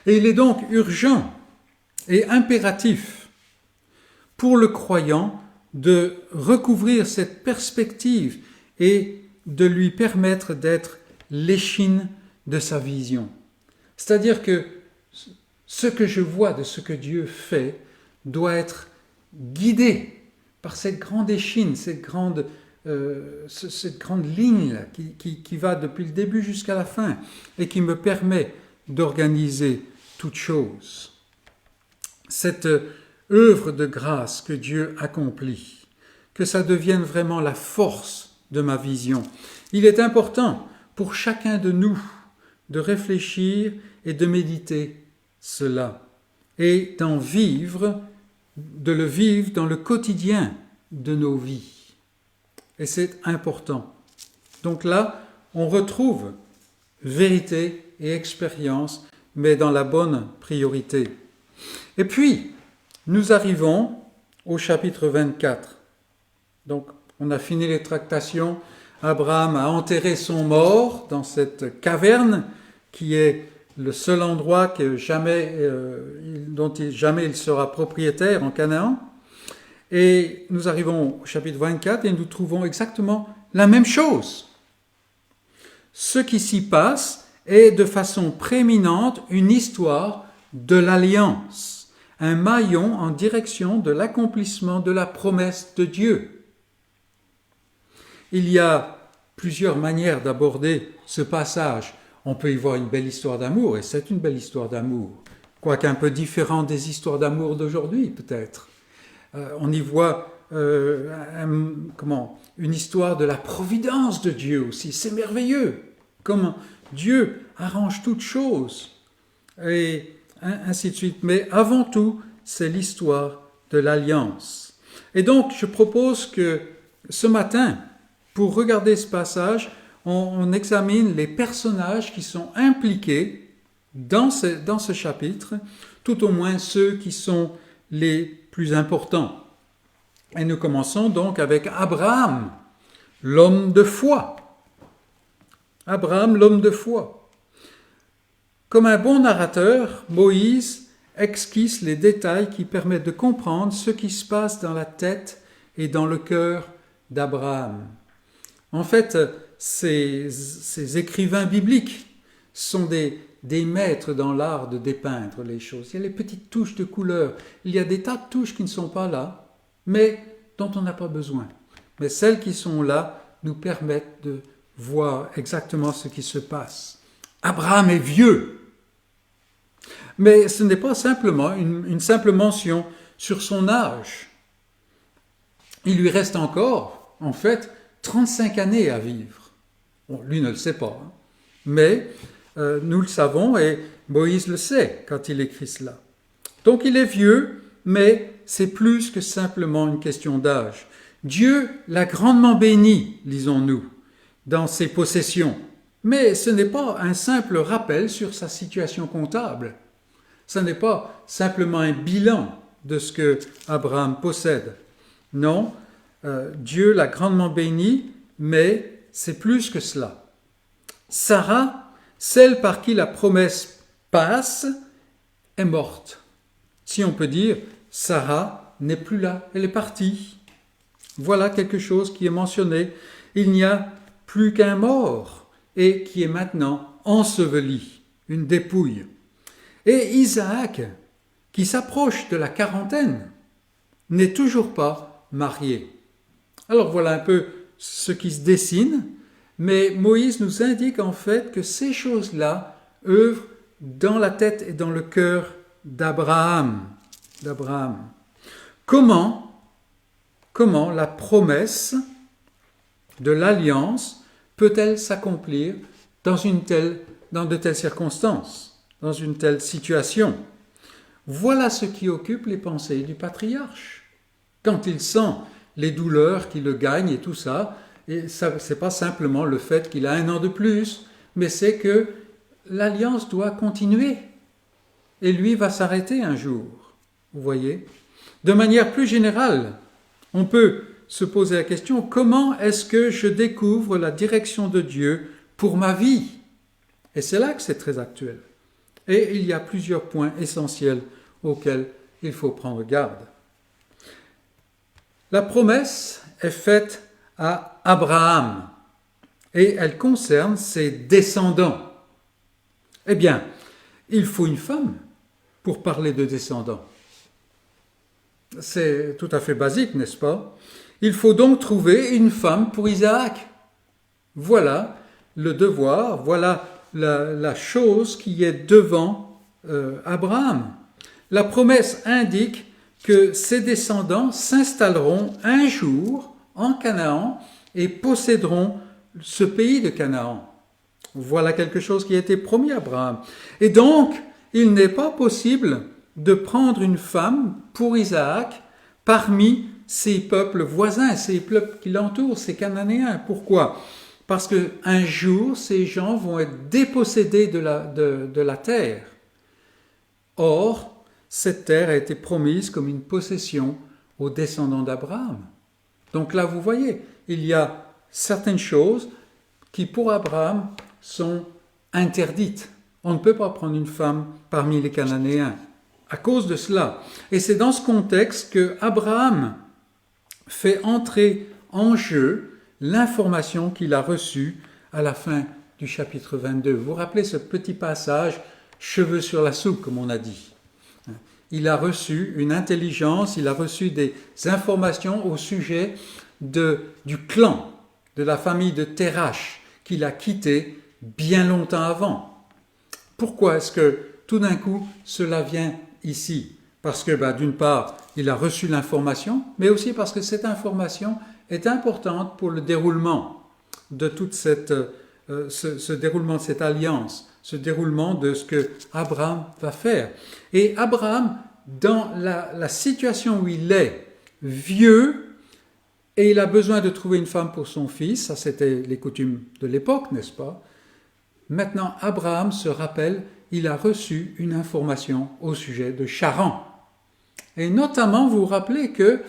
Et il est donc urgent et impératif pour le croyant de recouvrir cette perspective et de lui permettre d'être l'échine de sa vision. C'est-à-dire que ce que je vois de ce que Dieu fait doit être guidé par cette grande échine, cette grande ligne qui va depuis le début jusqu'à la fin et qui me permet d'organiser toute chose. Cette œuvre de grâce que Dieu accomplit, que ça devienne vraiment la force de ma vision. Il est important pour chacun de nous de réfléchir et de méditer cela et de le vivre dans le quotidien de nos vies. Et c'est important. Donc là, on retrouve vérité et expérience, mais dans la bonne priorité. Et puis, nous arrivons au chapitre 24. Donc, on a fini les tractations. Abraham a enterré son mort dans cette caverne qui est le seul endroit dont jamais il sera propriétaire en Canaan. Et nous arrivons au chapitre 24 et nous trouvons exactement la même chose. Ce qui s'y passe est de façon prééminente une histoire de l'alliance, un maillon en direction de l'accomplissement de la promesse de Dieu. Il y a plusieurs manières d'aborder ce passage. On peut y voir une belle histoire d'amour, et c'est une belle histoire d'amour, quoique un peu différente des histoires d'amour d'aujourd'hui, peut-être. On y voit une histoire de la providence de Dieu aussi. C'est merveilleux, comment Dieu arrange toutes choses, et ainsi de suite. Mais avant tout, c'est l'histoire de l'alliance. Et donc, je propose que ce matin, pour regarder ce passage, on examine les personnages qui sont impliqués dans ce chapitre, tout au moins ceux qui sont les plus importants. Et nous commençons donc avec Abraham, l'homme de foi. Abraham, l'homme de foi. Comme un bon narrateur, Moïse esquisse les détails qui permettent de comprendre ce qui se passe dans la tête et dans le cœur d'Abraham. En fait, ces écrivains bibliques sont des maîtres dans l'art de dépeindre les choses. Il y a les petites touches de couleur. Il y a des tas de touches qui ne sont pas là, mais dont on n'a pas besoin. Mais celles qui sont là nous permettent de voir exactement ce qui se passe. Abraham est vieux. Mais ce n'est pas simplement une simple mention sur son âge. Il lui reste encore, en fait, 35 années à vivre. Bon, lui ne le sait pas, hein. Mais nous le savons et Moïse le sait quand il écrit cela. Donc il est vieux, mais c'est plus que simplement une question d'âge. Dieu l'a grandement béni, lisons-nous, dans ses possessions. Mais ce n'est pas un simple rappel sur sa situation comptable. Ce n'est pas simplement un bilan de ce que Abraham possède. Non, Dieu l'a grandement béni, mais c'est plus que cela. Sarah, celle par qui la promesse passe, est morte. Si on peut dire, Sarah n'est plus là, elle est partie. Voilà quelque chose qui est mentionné. Il n'y a plus qu'un mort et qui est maintenant enseveli, une dépouille. Et Isaac, qui s'approche de la quarantaine, n'est toujours pas marié. Alors voilà un peu ce qui se dessine, mais Moïse nous indique en fait que ces choses-là œuvrent dans la tête et dans le cœur d'Abraham. Comment la promesse de l'alliance peut-elle s'accomplir dans de telles circonstances, dans une telle situation? Voilà ce qui occupe les pensées du patriarche. Quand il sent les douleurs qui le gagnent et tout ça, et ça, c'est pas simplement le fait qu'il a 1 an de plus, mais c'est que l'alliance doit continuer. Et lui va s'arrêter un jour. Vous voyez? De manière plus générale, on peut se poser la question, comment est-ce que je découvre la direction de Dieu pour ma vie? Et c'est là que c'est très actuel. Et il y a plusieurs points essentiels auxquels il faut prendre garde. La promesse est faite à Abraham et elle concerne ses descendants. Eh bien, il faut une femme pour parler de descendants. C'est tout à fait basique, n'est-ce pas? Il faut donc trouver une femme pour Isaac. Voilà le devoir, voilà la chose qui est devant Abraham. La promesse indique que ses descendants s'installeront un jour en Canaan et posséderont ce pays de Canaan. Voilà quelque chose qui a été promis à Abraham. Et donc, il n'est pas possible de prendre une femme pour Isaac parmi ces peuples voisins, ces peuples qui l'entourent, ces Cananéens. Pourquoi? Parce qu'un jour, ces gens vont être dépossédés de la terre. Or, cette terre a été promise comme une possession aux descendants d'Abraham. Donc là, vous voyez, il y a certaines choses qui, pour Abraham, sont interdites. On ne peut pas prendre une femme parmi les Cananéens à cause de cela. Et c'est dans ce contexte que Abraham fait entrer en jeu l'information qu'il a reçue à la fin du chapitre 22. Vous vous rappelez ce petit passage, cheveux sur la soupe, comme on a dit. Il a reçu une intelligence, il a reçu des informations au sujet du clan, de la famille de Térache, qu'il a quitté bien longtemps avant. Pourquoi est-ce que tout d'un coup cela vient ici? Parce que d'une part, il a reçu l'information, mais aussi parce que cette information est importante pour le déroulement de toute ce déroulement de cette alliance, ce déroulement de ce que Abraham va faire. Et Abraham, dans la situation où il est vieux, et il a besoin de trouver une femme pour son fils, ça c'était les coutumes de l'époque, n'est-ce pas? Maintenant, Abraham se rappelle, il a reçu une information au sujet de Charan. Et notamment, vous vous rappelez que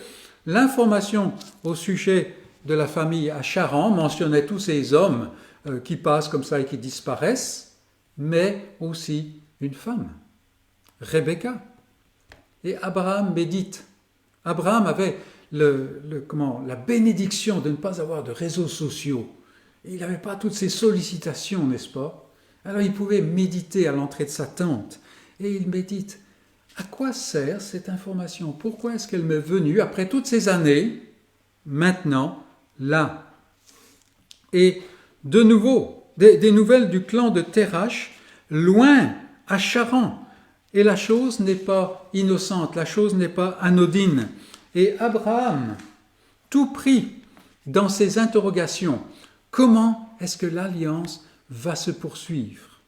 l'information au sujet de la famille à Charan mentionnait tous ces hommes qui passent comme ça et qui disparaissent, mais aussi une femme, Rebecca. Et Abraham médite. Abraham avait la bénédiction de ne pas avoir de réseaux sociaux. Il n'avait pas toutes ces sollicitations, n'est-ce pas? Alors il pouvait méditer à l'entrée de sa tente. Et il médite. À quoi sert cette information? Pourquoi est-ce qu'elle m'est venue après toutes ces années, maintenant, là? Et de nouveau, des nouvelles du clan de Térache, loin, à Charan. Et la chose n'est pas innocente, la chose n'est pas anodine. Et Abraham, tout pris dans ses interrogations, comment est-ce que l'alliance va se poursuivre?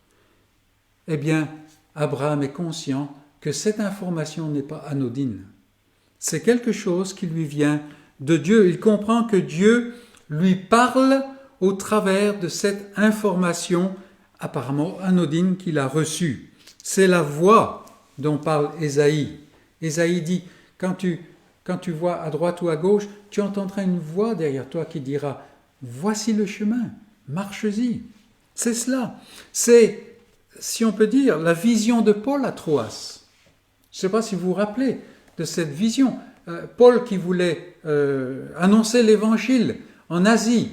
Eh bien, Abraham est conscient que cette information n'est pas anodine. C'est quelque chose qui lui vient de Dieu. Il comprend que Dieu lui parle au travers de cette information apparemment anodine qu'il a reçue. C'est la voix dont parle Ésaïe. Ésaïe dit, quand tu vois à droite ou à gauche, tu entendras une voix derrière toi qui dira « Voici le chemin, marche-y ». C'est cela. C'est, si on peut dire, la vision de Paul à Troas. Je ne sais pas si vous vous rappelez de cette vision. Paul qui voulait annoncer l'évangile en Asie,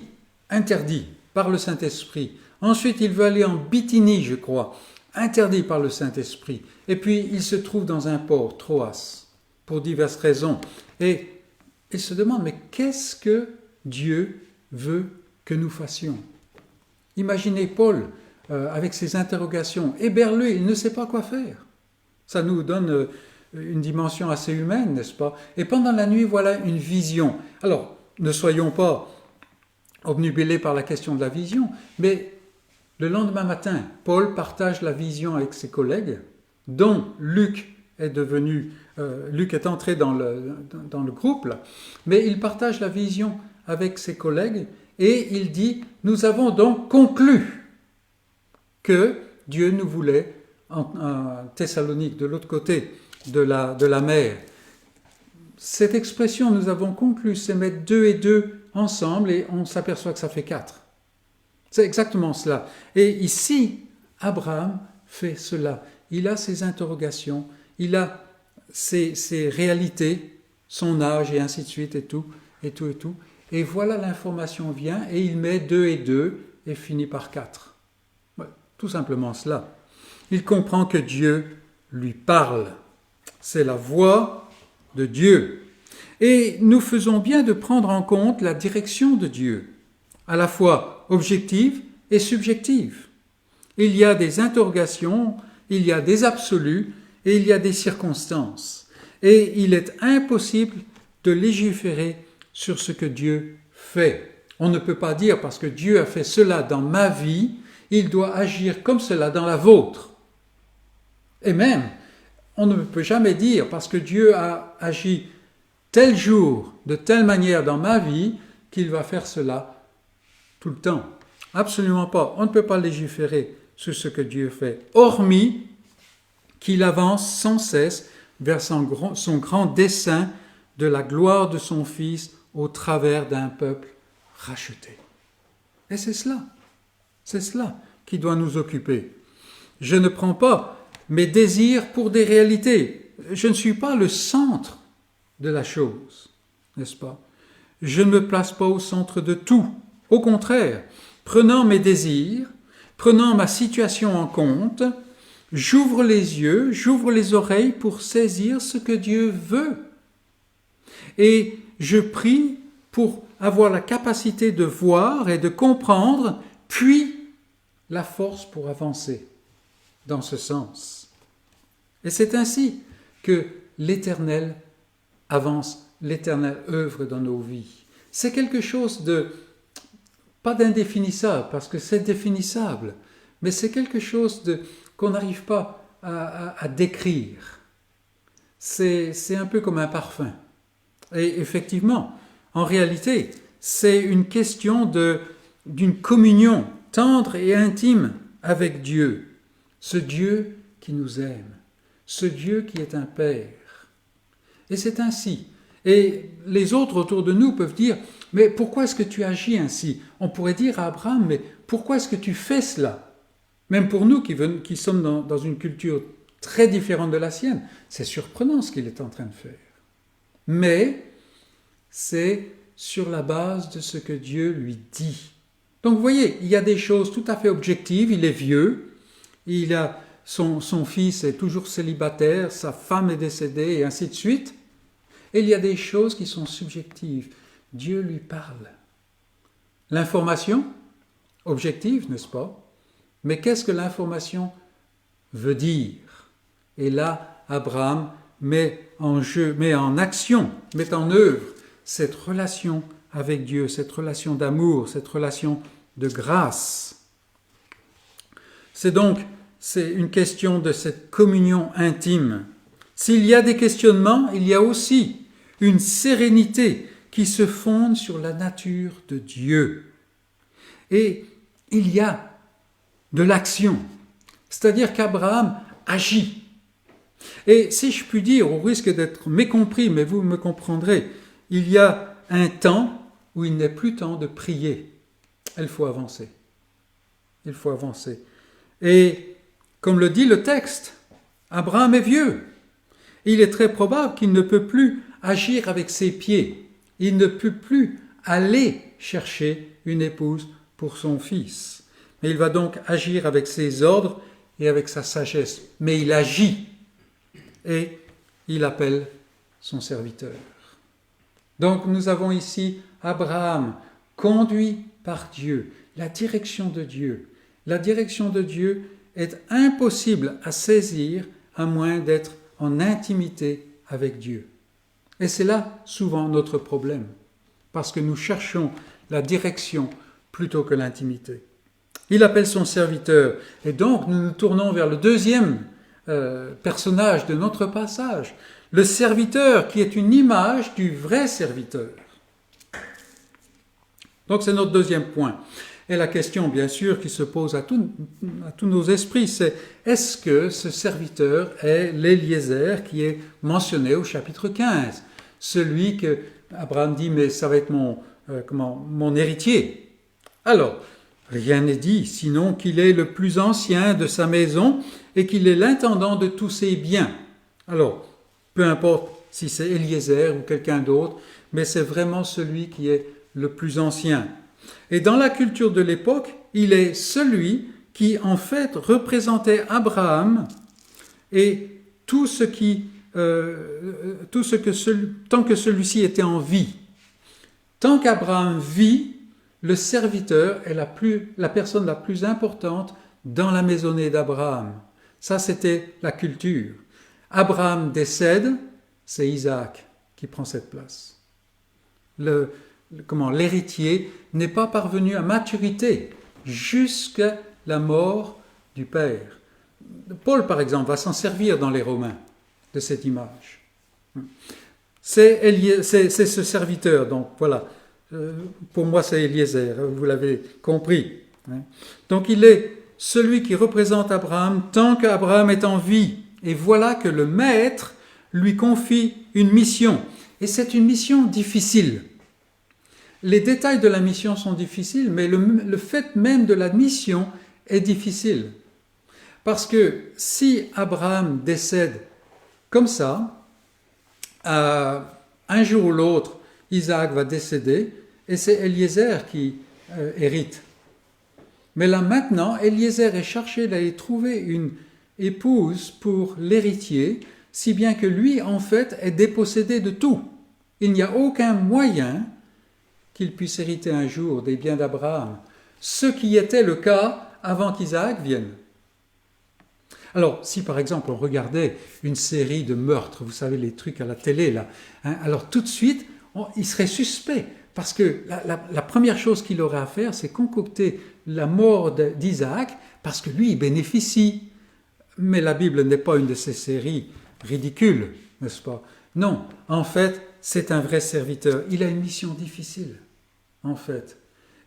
interdit par le Saint-Esprit. Ensuite, il veut aller en Bithynie, je crois, interdit par le Saint-Esprit. Et puis, il se trouve dans un port, Troas, pour diverses raisons. Et il se demande, mais qu'est-ce que Dieu veut que nous fassions? Imaginez Paul avec ses interrogations, éberlué, il ne sait pas quoi faire. Ça nous donne une dimension assez humaine, n'est-ce pas? Et pendant la nuit, voilà une vision. Alors, ne soyons pas obnubilés par la question de la vision, mais le lendemain matin, Paul partage la vision avec ses collègues, dont Luc est entré dans le groupe, là, mais il partage la vision avec ses collègues et il dit « Nous avons donc conclu que Dieu nous voulait en Thessalonique, de l'autre côté de la mer. » Cette expression « nous avons conclu », c'est mettre 2 et 2 ensemble et on s'aperçoit que ça fait 4. C'est exactement cela. Et ici, Abraham fait cela. Il a ses interrogations, il a ses réalités, son âge et ainsi de suite et tout. Et voilà, l'information vient et il met 2 et 2 et finit par 4. Ouais, tout simplement cela. Il comprend que Dieu lui parle. C'est la voix de Dieu. Et nous faisons bien de prendre en compte la direction de Dieu, à la fois objective et subjective. Il y a des interrogations, il y a des absolus et il y a des circonstances. Et il est impossible de légiférer sur ce que Dieu fait. On ne peut pas dire parce que Dieu a fait cela dans ma vie, il doit agir comme cela dans la vôtre. Et même, on ne peut jamais dire parce que Dieu a agi tel jour, de telle manière dans ma vie, qu'il va faire cela tout le temps. Absolument pas. On ne peut pas légiférer sur ce que Dieu fait, hormis qu'il avance sans cesse vers son grand dessein de la gloire de son Fils au travers d'un peuple racheté. Et c'est cela qui doit nous occuper. Je ne prends pas mes désirs pour des réalités. Je ne suis pas le centre de la chose, n'est-ce pas? Je ne me place pas au centre de tout. Au contraire, prenant mes désirs, prenant ma situation en compte, j'ouvre les yeux, j'ouvre les oreilles pour saisir ce que Dieu veut. Et je prie pour avoir la capacité de voir et de comprendre, puis la force pour avancer dans ce sens. Et c'est ainsi que l'Éternel avance, l'Éternel œuvre dans nos vies. C'est quelque chose de, pas d'indéfinissable, parce que c'est définissable, mais c'est quelque chose qu'on n'arrive pas à décrire. C'est un peu comme un parfum. Et effectivement, en réalité, c'est une question d'une communion tendre et intime avec Dieu. Ce Dieu qui nous aime, ce Dieu qui est un Père. Et c'est ainsi. Et les autres autour de nous peuvent dire « Mais pourquoi est-ce que tu agis ainsi ?» On pourrait dire à Abraham « Mais pourquoi est-ce que tu fais cela ?» Même pour nous qui sommes dans une culture très différente de la sienne, c'est surprenant ce qu'il est en train de faire. Mais c'est sur la base de ce que Dieu lui dit. Donc vous voyez, il y a des choses tout à fait objectives. Il est vieux, il a son fils est toujours célibataire, sa femme est décédée et ainsi de suite. Et il y a des choses qui sont subjectives. Dieu lui parle. L'information, objective, n'est-ce pas? Mais qu'est-ce que l'information veut dire? Et là, Abraham met en action, met en œuvre cette relation avec Dieu, cette relation d'amour, cette relation de grâce. C'est une question de cette communion intime. S'il y a des questionnements, il y a aussi une sérénité qui se fonde sur la nature de Dieu. Et il y a de l'action, c'est-à-dire qu'Abraham agit. Et si je puis dire, au risque d'être mécompris, mais vous me comprendrez, il y a un temps où il n'est plus temps de prier. Il faut avancer. Il faut avancer. Et comme le dit le texte, Abraham est vieux. Il est très probable qu'il ne peut plus agir avec ses pieds. Il ne peut plus aller chercher une épouse pour son fils. Mais il va donc agir avec ses ordres et avec sa sagesse. Mais il agit et il appelle son serviteur. Donc nous avons ici Abraham, conduit par Dieu, la direction de Dieu. La direction de Dieu est impossible à saisir à moins d'être en intimité avec Dieu. Et c'est là souvent notre problème, parce que nous cherchons la direction plutôt que l'intimité. Il appelle son serviteur, et donc nous nous tournons vers le deuxième personnage de notre passage, le serviteur qui est une image du vrai serviteur. Donc c'est notre deuxième point. Et la question, bien sûr, qui se pose à tous nos esprits, c'est est-ce que ce serviteur est l'Éliézer qui est mentionné au chapitre 15 ? Celui que Abraham dit, mais ça va être mon héritier. Alors, rien n'est dit, sinon qu'il est le plus ancien de sa maison et qu'il est l'intendant de tous ses biens. Alors, peu importe si c'est Éliézer ou quelqu'un d'autre, mais c'est vraiment celui qui est le plus ancien. Et dans la culture de l'époque, il est celui qui, en fait, représentait Abraham et tant que celui-ci était en vie. Tant qu'Abraham vit, le serviteur est la personne la plus importante dans la maisonnée d'Abraham. Ça, c'était la culture. Abraham décède, c'est Isaac qui prend cette place. L'héritier n'est pas parvenu à maturité jusqu'à la mort du père. Paul, par exemple, va s'en servir dans les Romains de cette image. C'est ce serviteur, donc voilà. Pour moi, c'est Éliézer, vous l'avez compris. Donc il est celui qui représente Abraham tant qu'Abraham est en vie. Et voilà que le maître lui confie une mission. Et c'est une mission difficile. Les détails de la mission sont difficiles, mais le fait même de la mission est difficile. Parce que si Abraham décède comme ça, un jour ou l'autre, Isaac va décéder et c'est Éliézer qui hérite. Mais là maintenant, Éliézer est cherché d'aller trouver une épouse pour l'héritier, si bien que lui, en fait, est dépossédé de tout. Il n'y a aucun moyen qu'il puisse hériter un jour des biens d'Abraham, ce qui était le cas avant qu'Isaac vienne. Alors, si par exemple on regardait une série de meurtres, vous savez les trucs à la télé là, alors tout de suite, il serait suspect, parce que la première chose qu'il aurait à faire, c'est concocter la mort d'Isaac, parce que lui, il bénéficie. Mais la Bible n'est pas une de ces séries ridicules, n'est-ce pas ? Non, en fait, c'est un vrai serviteur. Il a une mission difficile, en fait.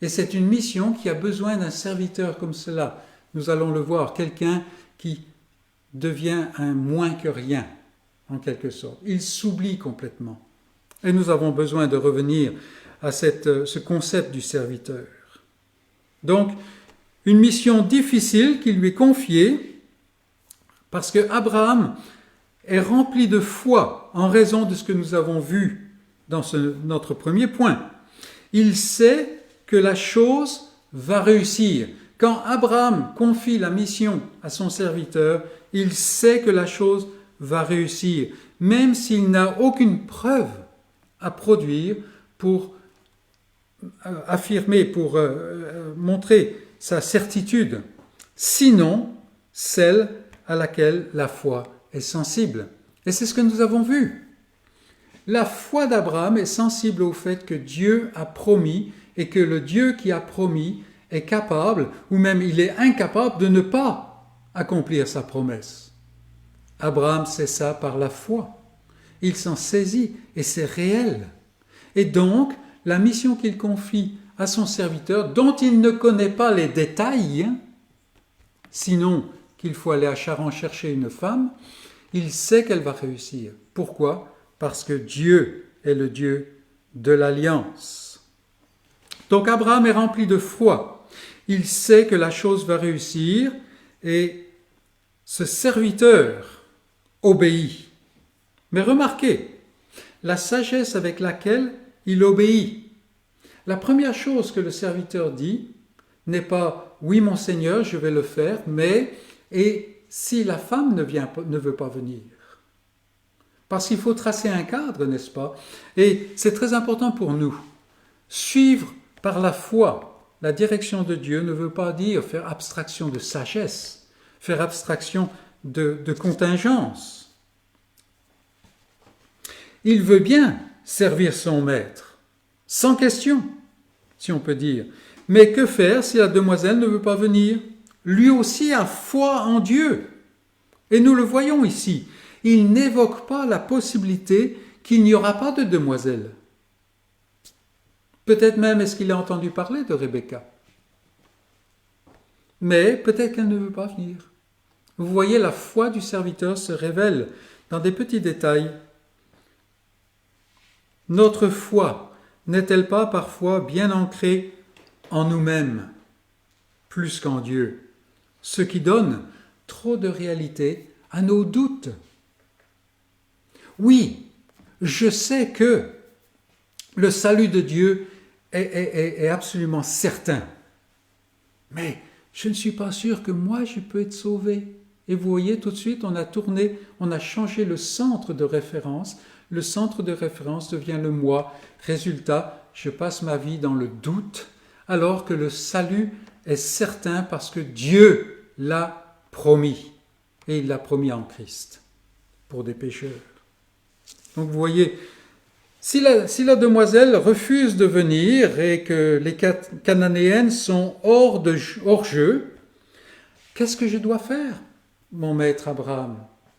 Et c'est une mission qui a besoin d'un serviteur comme cela. Nous allons le voir, quelqu'un qui devient un moins que rien, en quelque sorte. Il s'oublie complètement. Et nous avons besoin de revenir à ce concept du serviteur. Donc, une mission difficile qui lui est confiée, parce que Abraham est rempli de foi en raison de ce que nous avons vu dans notre premier point. Il sait que la chose va réussir. Quand Abraham confie la mission à son serviteur, il sait que la chose va réussir, même s'il n'a aucune preuve à produire pour affirmer, pour montrer sa certitude, sinon celle à laquelle la foi est sensible. Et c'est ce que nous avons vu. La foi d'Abraham est sensible au fait que Dieu a promis et que le Dieu qui a promis est capable, ou même il est incapable de ne pas accomplir sa promesse. Abraham sait ça par la foi. Il s'en saisit et c'est réel. Et donc, la mission qu'il confie à son serviteur, dont il ne connaît pas les détails, sinon qu'il faut aller à Charan chercher une femme, il sait qu'elle va réussir. Pourquoi ? Parce que Dieu est le Dieu de l'alliance. Donc Abraham est rempli de foi. Il sait que la chose va réussir et ce serviteur obéit. Mais remarquez, la sagesse avec laquelle il obéit. La première chose que le serviteur dit, n'est pas « oui, mon Seigneur, je vais le faire », mais « et si la femme ne veut pas venir ?» Parce qu'il faut tracer un cadre, n'est-ce pas? Et c'est très important pour nous. Suivre par la foi la direction de Dieu ne veut pas dire faire abstraction de sagesse, faire abstraction de contingence. Il veut bien servir son maître, sans question, si on peut dire. Mais que faire si la demoiselle ne veut pas venir? Lui aussi a foi en Dieu. Et nous le voyons ici. Il n'évoque pas la possibilité qu'il n'y aura pas de demoiselle. Peut-être même est-ce qu'il a entendu parler de Rebecca. Mais peut-être qu'elle ne veut pas venir. Vous voyez, la foi du serviteur se révèle dans des petits détails. Notre foi n'est-elle pas parfois bien ancrée en nous-mêmes, plus qu'en Dieu, ce qui donne trop de réalité à nos doutes? Oui, je sais que le salut de Dieu est absolument certain, mais je ne suis pas sûr que moi je peux être sauvé. Et vous voyez, tout de suite, on a changé le centre de référence. Le centre de référence devient le moi. Résultat, je passe ma vie dans le doute, alors que le salut est certain parce que Dieu l'a promis. Et il l'a promis en Christ, pour des pécheurs. Donc vous voyez, si la demoiselle refuse de venir et que les Cananéennes sont hors jeu, qu'est-ce que je dois faire, mon maître Abraham?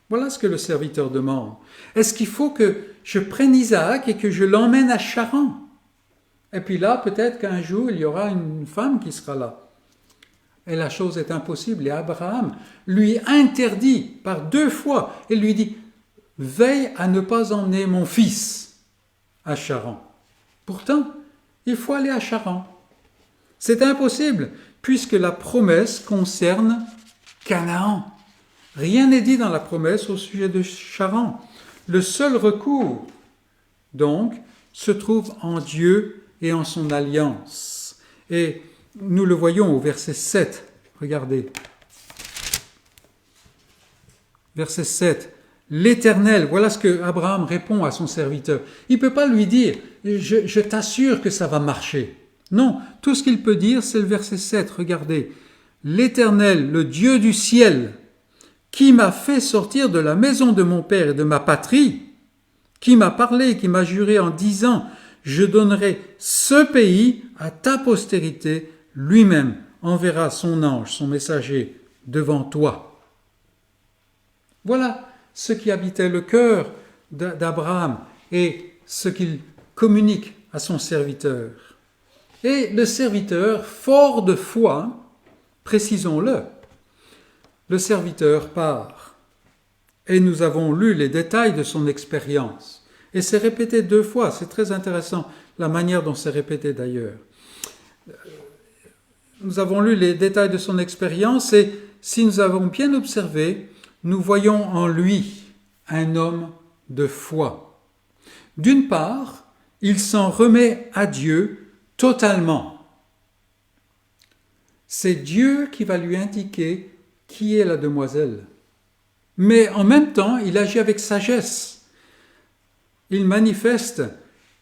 Voilà ce que le serviteur demande. Est-ce qu'il faut que je prenne Isaac et que je l'emmène à Charan? Et puis là, peut-être qu'un jour, il y aura une femme qui sera là. Et la chose est impossible. Et Abraham lui interdit par 2 fois. Et lui dit, veille à ne pas emmener mon fils à Charan. Pourtant, il faut aller à Charan. C'est impossible, puisque la promesse concerne Canaan. Rien n'est dit dans la promesse au sujet de Charan. Le seul recours, donc, se trouve en Dieu et en son alliance. Et nous le voyons au verset 7. Regardez. Verset 7. L'Éternel, voilà ce que Abraham répond à son serviteur. Il ne peut pas lui dire « je t'assure que ça va marcher ». Non, tout ce qu'il peut dire, c'est le verset 7. Regardez. L'Éternel, le Dieu du ciel, qui m'a fait sortir de la maison de mon père et de ma patrie, qui m'a parlé, qui m'a juré en disant « Je donnerai ce pays à ta postérité, lui-même enverra son ange, son messager, devant toi. » Voilà ce qui habitait le cœur d'Abraham et ce qu'il communique à son serviteur. Et le serviteur, fort de foi, précisons-le, le serviteur part. Et nous avons lu les détails de son expérience. Et c'est répété 2 fois, c'est très intéressant, la manière dont c'est répété d'ailleurs. Nous avons lu les détails de son expérience et si nous avons bien observé, nous voyons en lui un homme de foi. D'une part, il s'en remet à Dieu totalement. C'est Dieu qui va lui indiquer qui est la demoiselle. Mais en même temps, il agit avec sagesse. Il manifeste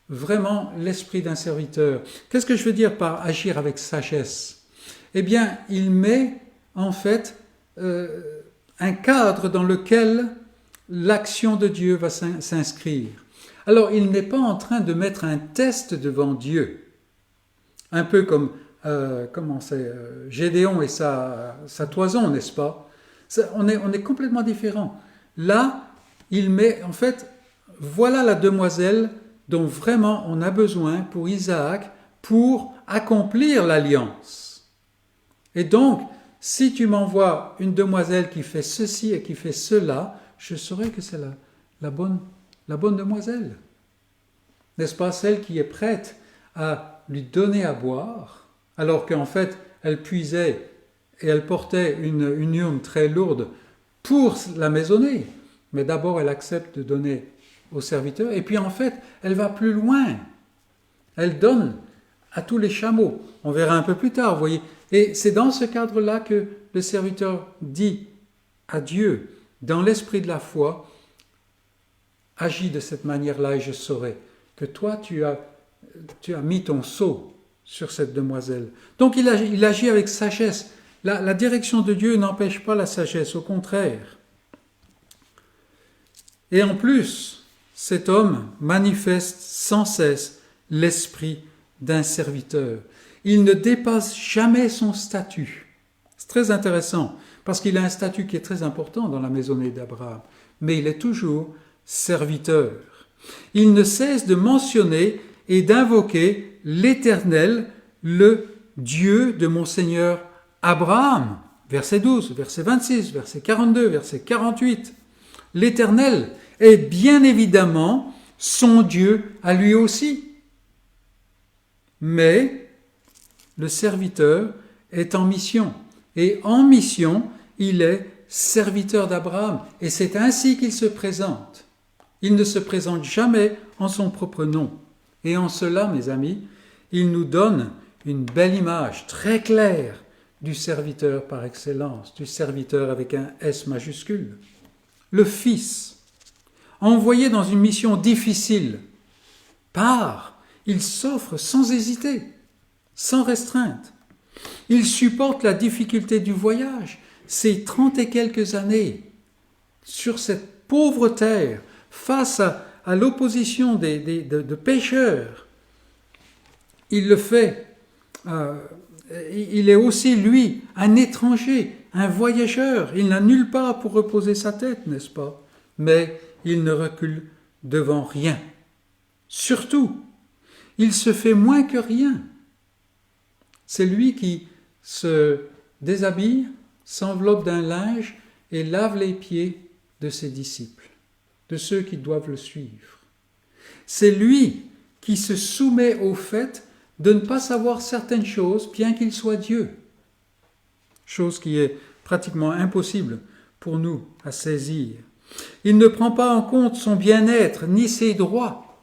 vraiment l'esprit d'un serviteur. Qu'est-ce que je veux dire par agir avec sagesse? Eh bien, il met en fait un cadre dans lequel l'action de Dieu va s'inscrire. Alors, il n'est pas en train de mettre un test devant Dieu. Un peu comme Gédéon et sa toison, n'est-ce pas? On est complètement différents. Là, il met, en fait, voilà la demoiselle dont vraiment on a besoin pour Isaac pour accomplir l'alliance. Et donc, si tu m'envoies une demoiselle qui fait ceci et qui fait cela, je saurai que c'est la bonne demoiselle. N'est-ce pas, celle qui est prête à lui donner à boire, alors qu'en fait, elle puisait et elle portait une urne très lourde pour la maisonnée. Mais d'abord, elle accepte de donner au serviteur. Et puis en fait, elle va plus loin. Elle donne à tous les chameaux. On verra un peu plus tard, vous voyez, Et c'est dans ce cadre-là que le serviteur dit à Dieu, dans l'esprit de la foi, agis de cette manière-là et je saurai que toi tu as mis ton sceau sur cette demoiselle. Donc il agit avec sagesse. La direction de Dieu n'empêche pas la sagesse, au contraire. Et en plus, cet homme manifeste sans cesse l'esprit d'un serviteur. Il ne dépasse jamais son statut. C'est très intéressant, parce qu'il a un statut qui est très important dans la maisonnée d'Abraham, mais il est toujours serviteur. Il ne cesse de mentionner et d'invoquer l'Éternel, le Dieu de mon Seigneur Abraham. Verset 12, verset 26, verset 42, verset 48. L'Éternel est bien évidemment son Dieu à lui aussi. Mais le serviteur est en mission. Et en mission, il est serviteur d'Abraham. Et c'est ainsi qu'il se présente. Il ne se présente jamais en son propre nom. Et en cela, mes amis, il nous donne une belle image très claire du serviteur par excellence, du serviteur avec un S majuscule. Le Fils, envoyé dans une mission difficile, part, il s'offre sans hésiter, sans restreinte. Il supporte la difficulté du voyage, ces 30 et quelques années, sur cette pauvre terre, face à l'opposition de pécheurs. Il le fait. Il est aussi, lui, un étranger, un voyageur. Il n'a nulle part pour reposer sa tête, n'est-ce pas? Mais il ne recule devant rien. Surtout, il se fait moins que rien. C'est lui qui se déshabille, s'enveloppe d'un linge et lave les pieds de ses disciples, de ceux qui doivent le suivre. C'est lui qui se soumet au fait de ne pas savoir certaines choses, bien qu'il soit Dieu. Chose qui est pratiquement impossible pour nous à saisir. Il ne prend pas en compte son bien-être, ni ses droits.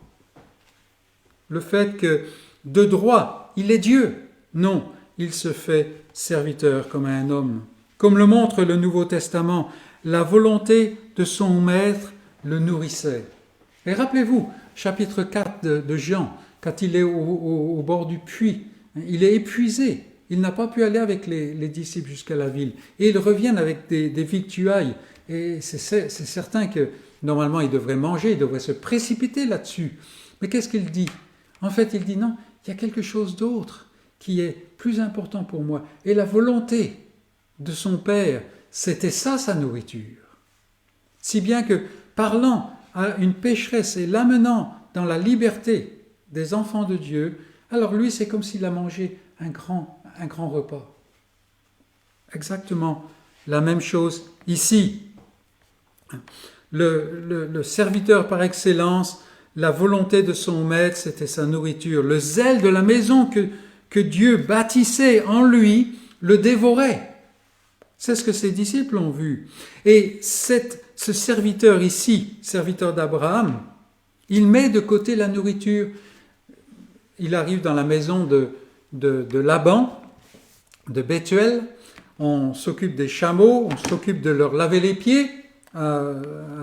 Le fait que, de droit, il est Dieu. Non, il se fait serviteur comme un homme. Comme le montre le Nouveau Testament, la volonté de son maître le nourrissait. Et rappelez-vous, chapitre 4 de Jean, quand il est au bord du puits, il est épuisé. Il n'a pas pu aller avec les disciples jusqu'à la ville. Et ils reviennent avec des victuailles. Et c'est certain que normalement il devrait manger, il devrait se précipiter là-dessus. Mais qu'est-ce qu'il dit? En fait, il dit non, il y a quelque chose d'autre qui est plus important pour moi. Et la volonté de son Père, c'était ça sa nourriture. Si bien que, parlant à une pécheresse et l'amenant dans la liberté des enfants de Dieu, alors lui, c'est comme s'il a mangé un grand repas. Exactement la même chose ici. Le serviteur par excellence, la volonté de son maître, c'était sa nourriture. Le zèle de la maison que Dieu bâtissait en lui le dévorait. C'est ce que ses disciples ont vu. Et ce serviteur ici, serviteur d'Abraham, il met de côté la nourriture. Il arrive dans la maison de Laban, de Bethuel. On s'occupe des chameaux, on s'occupe de leur laver les pieds à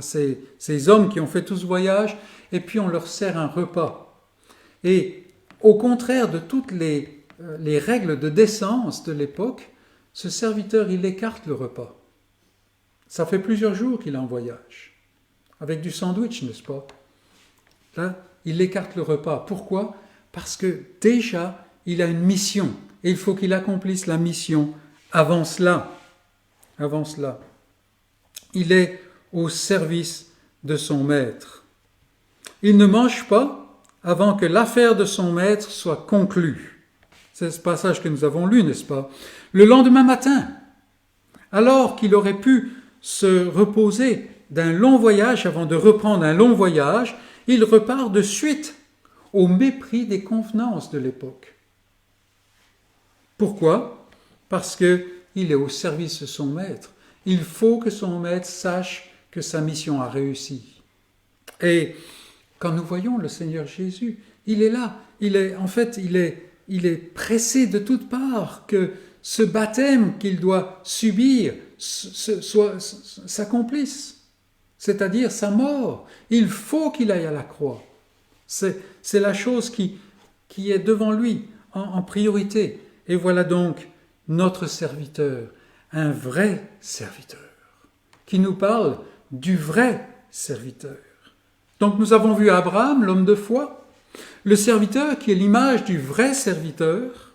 ces hommes qui ont fait tout ce voyage, et puis on leur sert un repas. Et au contraire de toutes les règles de décence de l'époque, ce serviteur, il écarte le repas. Ça fait plusieurs jours qu'il est en voyage, avec du sandwich, n'est-ce pas? Là, il écarte le repas. Pourquoi? Parce que déjà, il a une mission, et il faut qu'il accomplisse la mission avant cela. Avant cela. Il est au service de son maître. Il ne mange pas avant que l'affaire de son maître soit conclue. C'est ce passage que nous avons lu, n'est-ce pas? Le lendemain matin, alors qu'il aurait pu se reposer d'un long voyage avant de reprendre un long voyage, il repart de suite au mépris des convenances de l'époque. Pourquoi? Parce qu'il est au service de son maître. Il faut que son maître sache que sa mission a réussi. Et quand nous voyons le Seigneur Jésus, il est là. Il est pressé de toutes parts que ce baptême qu'il doit subir s'accomplisse, c'est-à-dire sa mort. Il faut qu'il aille à la croix. C'est la chose qui est devant lui en priorité. Et voilà donc notre serviteur, un vrai serviteur, qui nous parle du vrai serviteur. Donc nous avons vu Abraham, l'homme de foi, le serviteur qui est l'image du vrai serviteur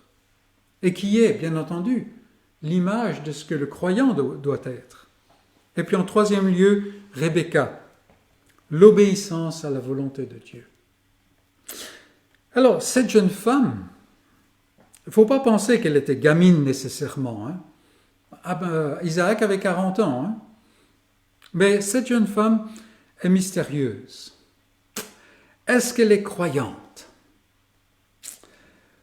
et qui est, bien entendu, l'image de ce que le croyant doit être. Et puis en troisième lieu, Rebecca, l'obéissance à la volonté de Dieu. Alors, cette jeune femme, il ne faut pas penser qu'elle était gamine nécessairement. Isaac avait 40 ans. Mais cette jeune femme est mystérieuse. Est-ce qu'elle est croyante?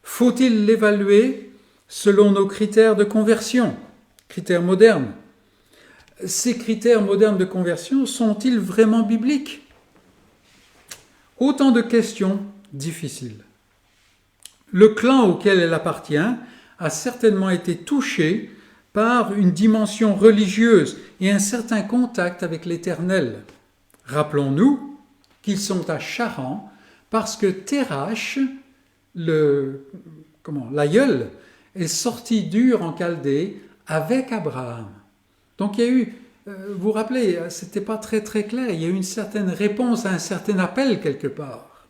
Faut-il l'évaluer selon nos critères de conversion, critères modernes? Ces critères modernes de conversion sont-ils vraiment bibliques? Autant de questions difficiles. Le clan auquel elle appartient a certainement été touché par une dimension religieuse et un certain contact avec l'Éternel. Rappelons-nous qu'ils sont à Charan parce que Térach, l'aïeul, est sorti d'Ur en Chaldée avec Abraham. Donc il y a eu, vous vous rappelez, c'était pas très très clair, il y a eu une certaine réponse à un certain appel quelque part.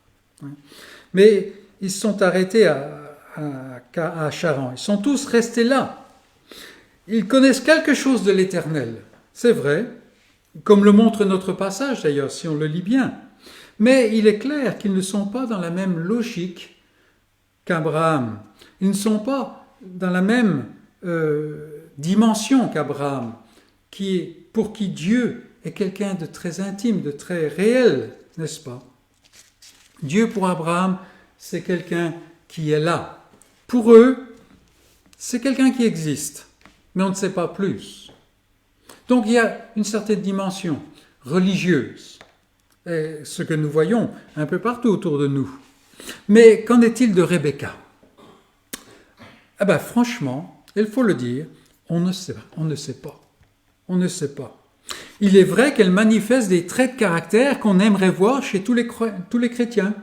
Mais ils se sont arrêtés à Charan, ils sont tous restés là. Ils connaissent quelque chose de l'Éternel, c'est vrai, comme le montre notre passage d'ailleurs, si on le lit bien. Mais il est clair qu'ils ne sont pas dans la même logique qu'Abraham. Ils ne sont pas dans la même dimension qu'Abraham, pour qui Dieu est quelqu'un de très intime, de très réel, n'est-ce pas? Dieu pour Abraham, c'est quelqu'un qui est là. Pour eux, c'est quelqu'un qui existe, mais on ne sait pas plus. Donc il y a une certaine dimension religieuse, et ce que nous voyons un peu partout autour de nous. Mais qu'en est-il de Rebecca? Franchement, il faut le dire, on ne sait pas. On ne sait pas. Il est vrai qu'elle manifeste des traits de caractère qu'on aimerait voir chez tous les chrétiens.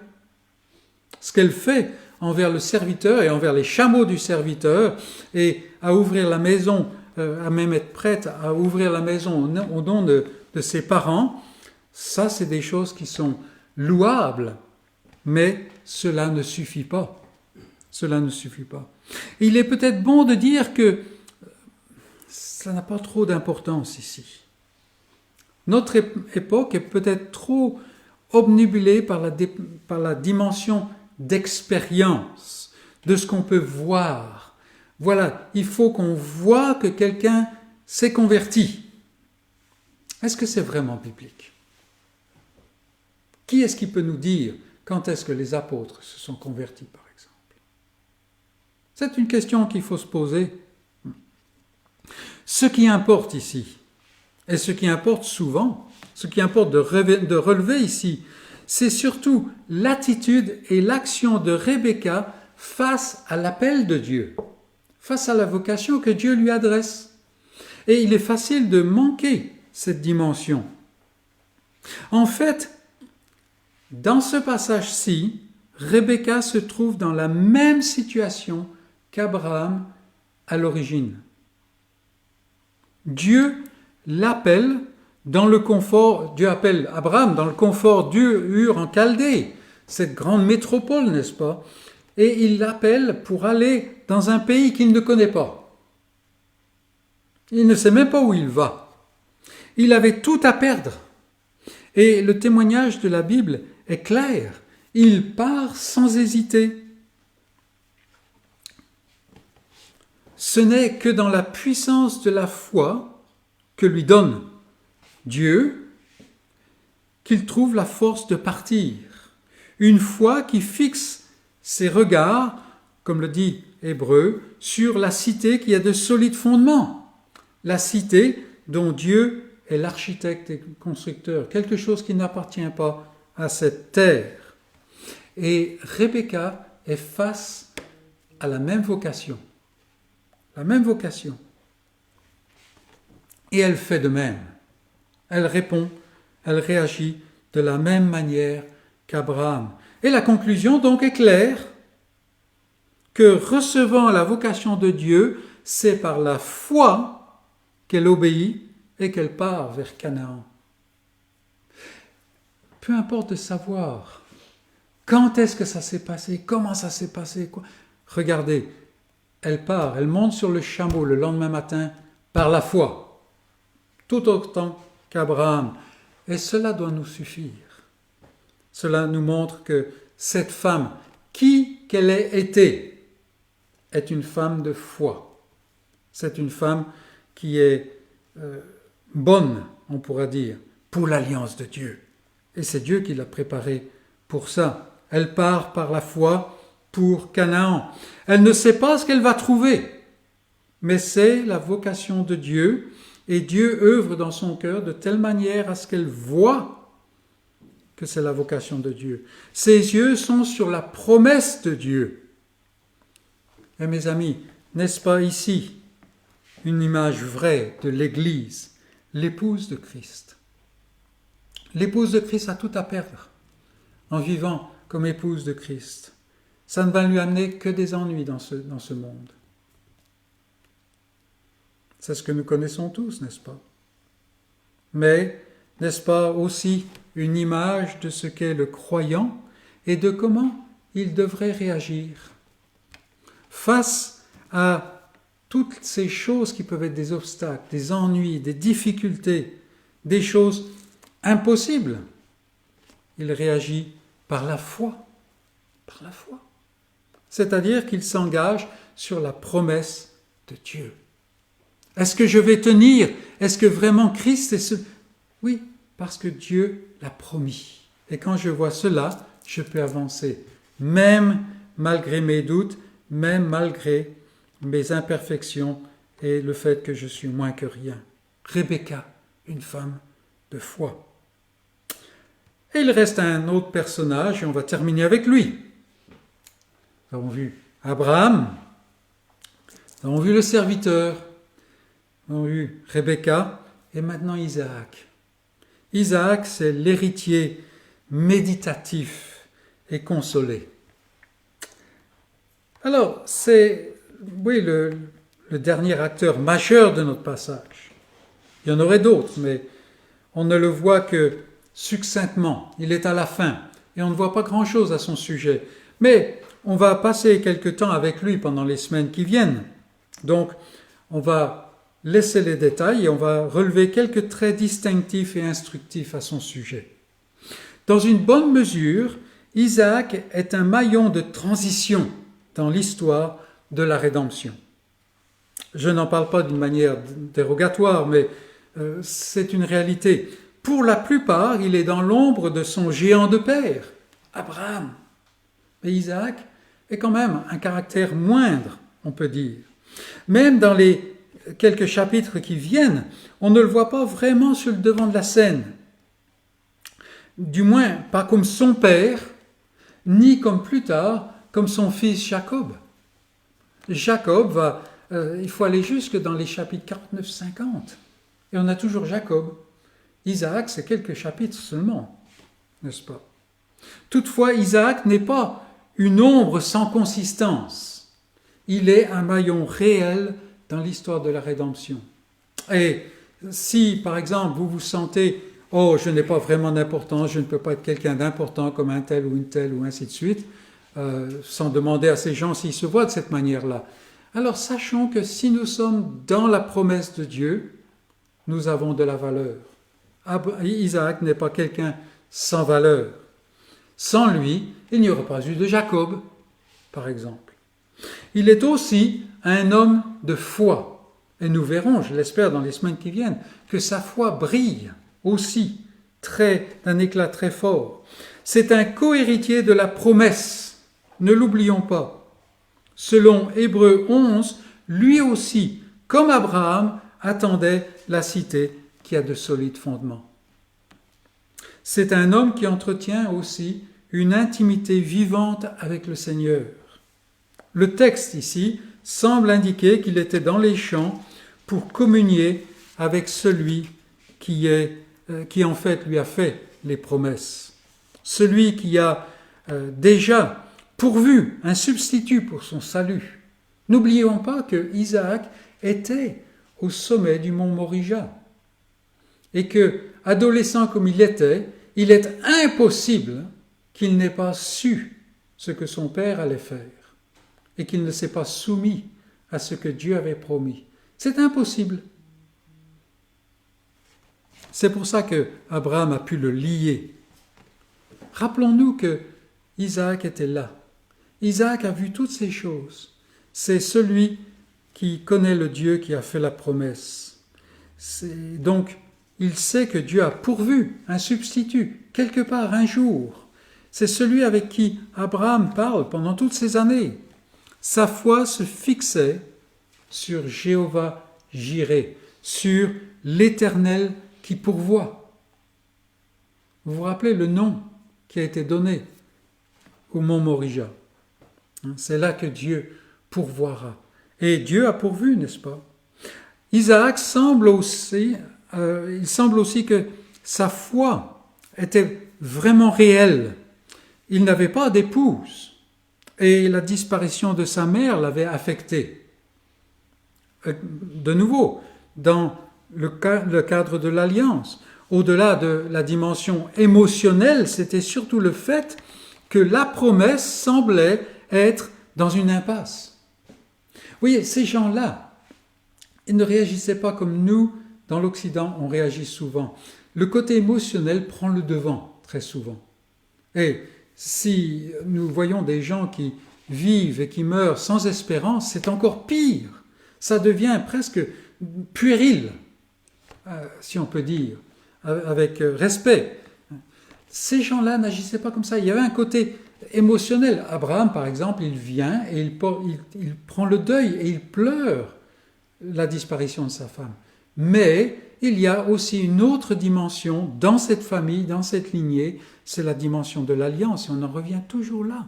Ce qu'elle fait envers le serviteur et envers les chameaux du serviteur, et à ouvrir la maison, à même être prête à ouvrir la maison au nom de ses parents, ça c'est des choses qui sont louables, mais cela ne suffit pas. Cela ne suffit pas. Il est peut-être bon de dire que ça n'a pas trop d'importance ici. Notre époque est peut-être trop obnubilée par la dimension d'expérience, de ce qu'on peut voir. Voilà, il faut qu'on voit que quelqu'un s'est converti. Est-ce que c'est vraiment biblique? Qui est-ce qui peut nous dire quand est-ce que les apôtres se sont convertis, par exemple? C'est une question qu'il faut se poser. Ce qui importe ici, et ce qui importe souvent, ce qui importe de relever ici, c'est surtout l'attitude et l'action de Rebecca face à l'appel de Dieu, face à la vocation que Dieu lui adresse. Et il est facile de manquer cette dimension. En fait, dans ce passage-ci, Rebecca se trouve dans la même situation qu'Abraham à l'origine. Dieu l'appelle dans le confort, Dieu appelle Abraham dans le confort d'Ur en Chaldée, cette grande métropole, n'est-ce pas? Et il l'appelle pour aller dans un pays qu'il ne connaît pas. Il ne sait même pas où il va. Il avait tout à perdre. Et le témoignage de la Bible est clair. Il part sans hésiter. Ce n'est que dans la puissance de la foi que lui donne Dieu qu'il trouve la force de partir. Une foi qui fixe ses regards, comme le dit Hébreu, sur la cité qui a de solides fondements. La cité dont Dieu est l'architecte et constructeur, quelque chose qui n'appartient pas à cette terre. Et Rebecca est face à la même vocation. la même vocation. Et elle fait de même. Elle répond, elle réagit de la même manière qu'Abraham. Et la conclusion donc est claire, que recevant la vocation de Dieu, c'est par la foi qu'elle obéit et qu'elle part vers Canaan. Peu importe de savoir quand est-ce que ça s'est passé, comment ça s'est passé, quoi. Regardez, elle part, elle monte sur le chameau le lendemain matin par la foi, tout autant qu'Abraham. Et cela doit nous suffire. Cela nous montre que cette femme, qui qu'elle ait été, est une femme de foi. C'est une femme qui est bonne, on pourra dire, pour l'alliance de Dieu. Et c'est Dieu qui l'a préparée pour ça. Elle part par la foi pour Canaan. Elle ne sait pas ce qu'elle va trouver, mais c'est la vocation de Dieu, et Dieu œuvre dans son cœur de telle manière à ce qu'elle voit que c'est la vocation de Dieu. Ses yeux sont sur la promesse de Dieu. Et mes amis, n'est-ce pas ici une image vraie de l'Église, l'épouse de Christ? L'épouse de Christ a tout à perdre en vivant comme épouse de Christ. Ça ne va lui amener que des ennuis dans ce monde. C'est ce que nous connaissons tous, n'est-ce pas? Mais n'est-ce pas aussi une image de ce qu'est le croyant et de comment il devrait réagir face à toutes ces choses qui peuvent être des obstacles, des ennuis, des difficultés, des choses impossibles? Il réagit par la foi. Par la foi. C'est-à-dire qu'il s'engage sur la promesse de Dieu. Est-ce que je vais tenir? Est-ce que vraiment Christ est ce... Oui, parce que Dieu l'a promis. Et quand je vois cela, je peux avancer, même malgré mes doutes, même malgré mes imperfections et le fait que je suis moins que rien. Rebecca, une femme de foi. Et il reste un autre personnage, et on va terminer avec lui. Nous avons vu Abraham, nous avons vu le serviteur, nous avons vu Rebecca, et maintenant Isaac. Isaac, c'est l'héritier méditatif et consolé. Alors, c'est, oui, le dernier acteur majeur de notre passage. Il y en aurait d'autres, mais on ne le voit que succinctement. Il est à la fin, et on ne voit pas grand-chose à son sujet. Mais on va passer quelque temps avec lui pendant les semaines qui viennent. Donc, on va laisser les détails et on va relever quelques traits distinctifs et instructifs à son sujet. Dans une bonne mesure, Isaac est un maillon de transition dans l'histoire de la rédemption. Je n'en parle pas d'une manière dérogatoire, mais c'est une réalité. Pour la plupart, il est dans l'ombre de son géant de père, Abraham. Mais Isaac est quand même un caractère moindre, on peut dire. Même dans les quelques chapitres qui viennent, on ne le voit pas vraiment sur le devant de la scène. Du moins, pas comme son père, ni comme plus tard, comme son fils Jacob. Jacob va, il faut aller jusque dans les chapitres 49-50. Et on a toujours Jacob. Isaac, c'est quelques chapitres seulement, n'est-ce pas? Toutefois, Isaac n'est pas une ombre sans consistance. Il est un maillon réel dans l'histoire de la rédemption. Et si, par exemple, vous vous sentez « Oh, je n'ai pas vraiment d'importance, je ne peux pas être quelqu'un d'important comme un tel ou une telle, ou ainsi de suite », sans demander à ces gens s'ils se voient de cette manière-là. Alors sachons que si nous sommes dans la promesse de Dieu, nous avons de la valeur. Isaac n'est pas quelqu'un sans valeur. Sans lui, il n'y aurait pas eu de Jacob, par exemple. Il est aussi un homme de foi. Et nous verrons, je l'espère dans les semaines qui viennent, que sa foi brille aussi d'un éclat très fort. C'est un co-héritier de la promesse. Ne l'oublions pas. Selon Hébreux 11, lui aussi, comme Abraham, attendait la cité qui a de solides fondements. C'est un homme qui entretient aussi une intimité vivante avec le Seigneur. Le texte ici semble indiquer qu'il était dans les champs pour communier avec celui qui en fait lui a fait les promesses. Celui qui a déjà pourvu un substitut pour son salut. N'oublions pas que Isaac était au sommet du mont Morija et que, adolescent comme il est impossible qu'il n'ait pas su ce que son père allait faire et qu'il ne s'est pas soumis à ce que Dieu avait promis. C'est impossible. C'est pour ça que Abraham a pu le lier. Rappelons-nous que Isaac était là. Isaac a vu toutes ces choses. C'est celui qui connaît le Dieu qui a fait la promesse. Donc, il sait que Dieu a pourvu un substitut, quelque part, un jour. C'est celui avec qui Abraham parle pendant toutes ces années. Sa foi se fixait sur Jéhovah Jireh, sur l'Éternel qui pourvoit. Vous vous rappelez le nom qui a été donné au mont Morija. C'est là que Dieu pourvoira. Et Dieu a pourvu, n'est-ce pas? Isaac semble aussi que sa foi était vraiment réelle. Il n'avait pas d'épouse et la disparition de sa mère l'avait affecté. De nouveau, dans le cadre de l'alliance, au-delà de la dimension émotionnelle, c'était surtout le fait que la promesse semblait être dans une impasse. Vous voyez, ces gens-là, ils ne réagissaient pas comme nous, dans l'Occident, on réagit souvent. Le côté émotionnel prend le devant, très souvent. Et si nous voyons des gens qui vivent et qui meurent sans espérance, c'est encore pire. Ça devient presque puéril, si on peut dire, avec respect. Ces gens-là n'agissaient pas comme ça. Il y avait un côté émotionnel. Abraham, par exemple, il vient et il prend le deuil et il pleure la disparition de sa femme. Mais il y a aussi une autre dimension dans cette famille, dans cette lignée, c'est la dimension de l'alliance. Et on en revient toujours là.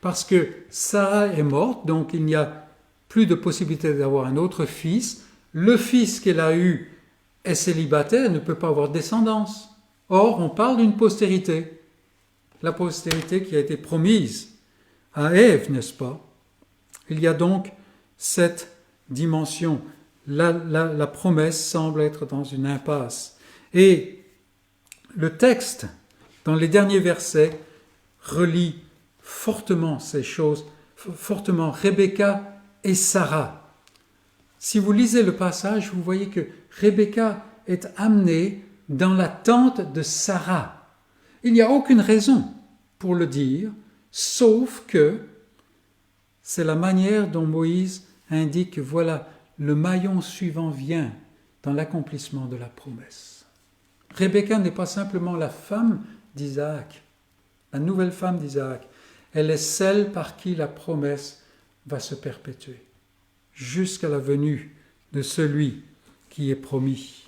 Parce que Sarah est morte, donc il n'y a plus de possibilité d'avoir un autre fils. Le fils qu'elle a eu est célibataire, ne peut pas avoir de descendance. Or, on parle d'une postérité. La postérité qui a été promise à Ève, n'est-ce pas? Il y a donc cette dimension. La promesse semble être dans une impasse. Et le texte, dans les derniers versets, relie fortement ces choses, fortement Rebecca et Sarah. Si vous lisez le passage, vous voyez que Rebecca est amenée dans la tente de Sarah. Il n'y a aucune raison pour le dire, sauf que c'est la manière dont Moïse indique que voilà, le maillon suivant vient dans l'accomplissement de la promesse. Rebecca n'est pas simplement la femme d'Isaac, la nouvelle femme d'Isaac. Elle est celle par qui la promesse va se perpétuer, jusqu'à la venue de celui qui est promis.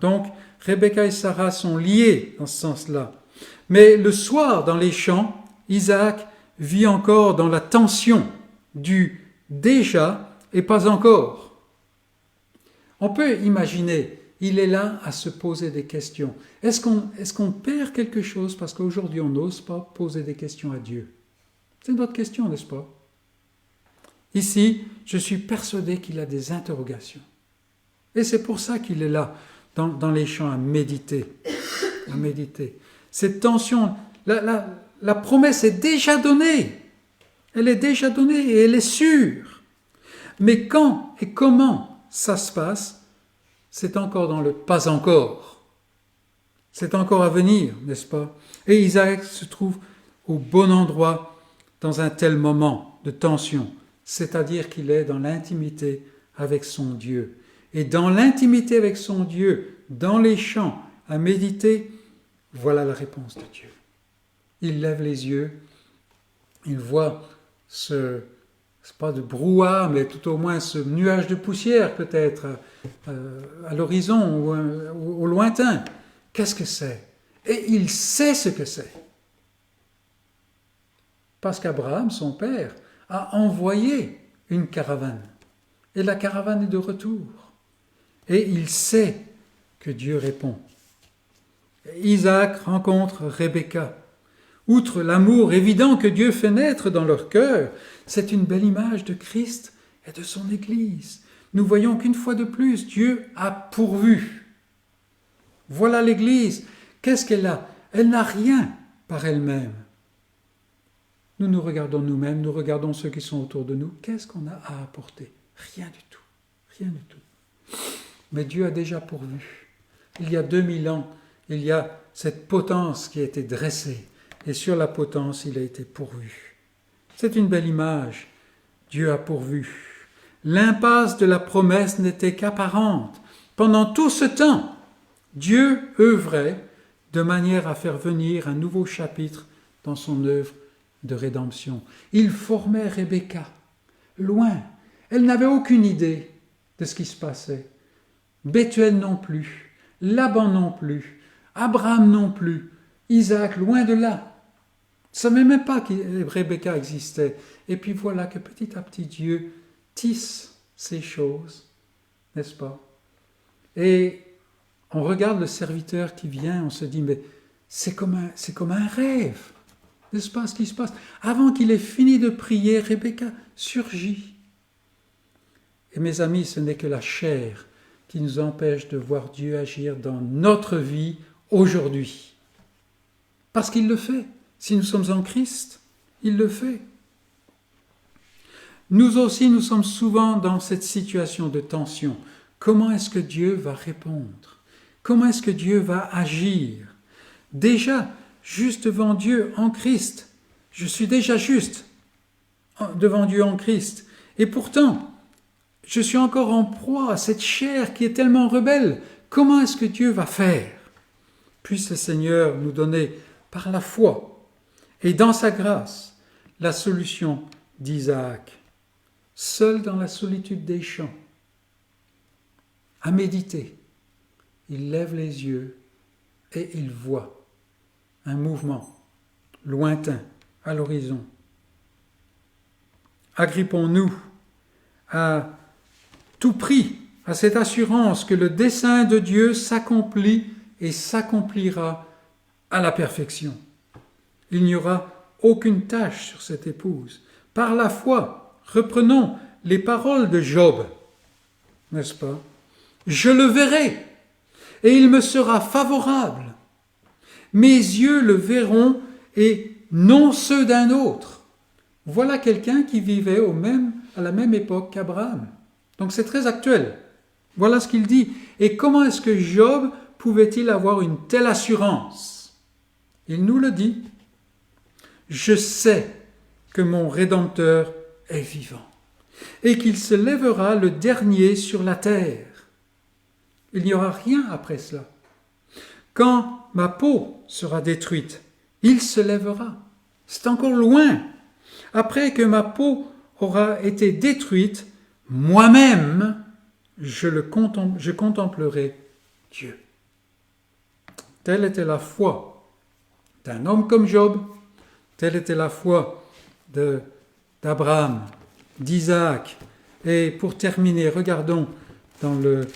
Donc, Rebecca et Sarah sont liées dans ce sens-là. Mais le soir, dans les champs, Isaac vit encore dans la tension du déjà et pas encore. On peut imaginer, il est là à se poser des questions. Est-ce qu'on perd quelque chose parce qu'aujourd'hui on n'ose pas poser des questions à Dieu? C'est notre question, n'est-ce pas? Ici, je suis persuadé qu'il a des interrogations. Et c'est pour ça qu'il est là, dans les champs, à méditer. Cette tension, la promesse est déjà donnée. Elle est déjà donnée et elle est sûre. Mais quand et comment ça se passe, c'est encore dans le pas encore. C'est encore à venir, n'est-ce pas? Et Isaac se trouve au bon endroit dans un tel moment de tension, c'est-à-dire qu'il est dans l'intimité avec son Dieu. Et dans l'intimité avec son Dieu, dans les champs, à méditer, voilà la réponse de Dieu. Il lève les yeux, il voit c'est pas de brouhaha, mais tout au moins ce nuage de poussière peut-être à l'horizon ou au lointain. Qu'est-ce que c'est? Et il sait ce que c'est. Parce qu'Abraham, son père, a envoyé une caravane. Et la caravane est de retour. Et il sait que Dieu répond. Isaac rencontre Rebecca. Outre l'amour évident que Dieu fait naître dans leur cœur, c'est une belle image de Christ et de son Église. Nous voyons qu'une fois de plus, Dieu a pourvu. Voilà l'Église. Qu'est-ce qu'elle a? Elle n'a rien par elle-même. Nous nous regardons nous-mêmes, nous regardons ceux qui sont autour de nous. Qu'est-ce qu'on a à apporter? Rien du tout. Rien du tout. Mais Dieu a déjà pourvu. Il y a 2000 ans, il y a cette potence qui a été dressée. Et sur la potence, il a été pourvu. C'est une belle image. Dieu a pourvu. L'impasse de la promesse n'était qu'apparente. Pendant tout ce temps, Dieu œuvrait de manière à faire venir un nouveau chapitre dans son œuvre de rédemption. Il formait Rebecca, loin. Elle n'avait aucune idée de ce qui se passait. Bethuel non plus, Laban non plus, Abraham non plus, Isaac loin de là. Ne savait même pas que Rebecca existait. Et puis voilà que petit à petit Dieu tisse ces choses, n'est-ce pas? Et on regarde le serviteur qui vient, on se dit, mais c'est comme un rêve, n'est-ce pas ce qui se passe? Avant qu'il ait fini de prier, Rebecca surgit. Et mes amis, ce n'est que la chair qui nous empêche de voir Dieu agir dans notre vie aujourd'hui. Parce qu'il le fait. Si nous sommes en Christ, il le fait. Nous aussi, nous sommes souvent dans cette situation de tension. Comment est-ce que Dieu va répondre? Comment est-ce que Dieu va agir? Déjà, juste devant Dieu en Christ, je suis déjà juste devant Dieu en Christ. Et pourtant, je suis encore en proie à cette chair qui est tellement rebelle. Comment est-ce que Dieu va faire? Puisse le Seigneur nous donner par la foi et dans sa grâce la solution d'Isaac, seul dans la solitude des champs, à méditer. Il lève les yeux et il voit un mouvement lointain à l'horizon. Agrippons-nous à tout prix à cette assurance que le dessein de Dieu s'accomplit et s'accomplira à la perfection. Il n'y aura aucune tache sur cette épouse. Par la foi, reprenons les paroles de Job, n'est-ce pas? Je le verrai et il me sera favorable. Mes yeux le verront et non ceux d'un autre. Voilà quelqu'un qui vivait à la même époque qu'Abraham. Donc c'est très actuel. Voilà ce qu'il dit. Et comment est-ce que Job pouvait-il avoir une telle assurance? Il nous le dit. Je sais que mon Rédempteur est vivant et qu'il se lèvera le dernier sur la terre. Il n'y aura rien après cela. Quand ma peau sera détruite, il se lèvera. C'est encore loin. Après que ma peau aura été détruite, moi-même, je contemplerai Dieu. Telle était la foi d'un homme comme Job, telle était la foi d'Abraham, d'Isaac. Et pour terminer, regardons dans le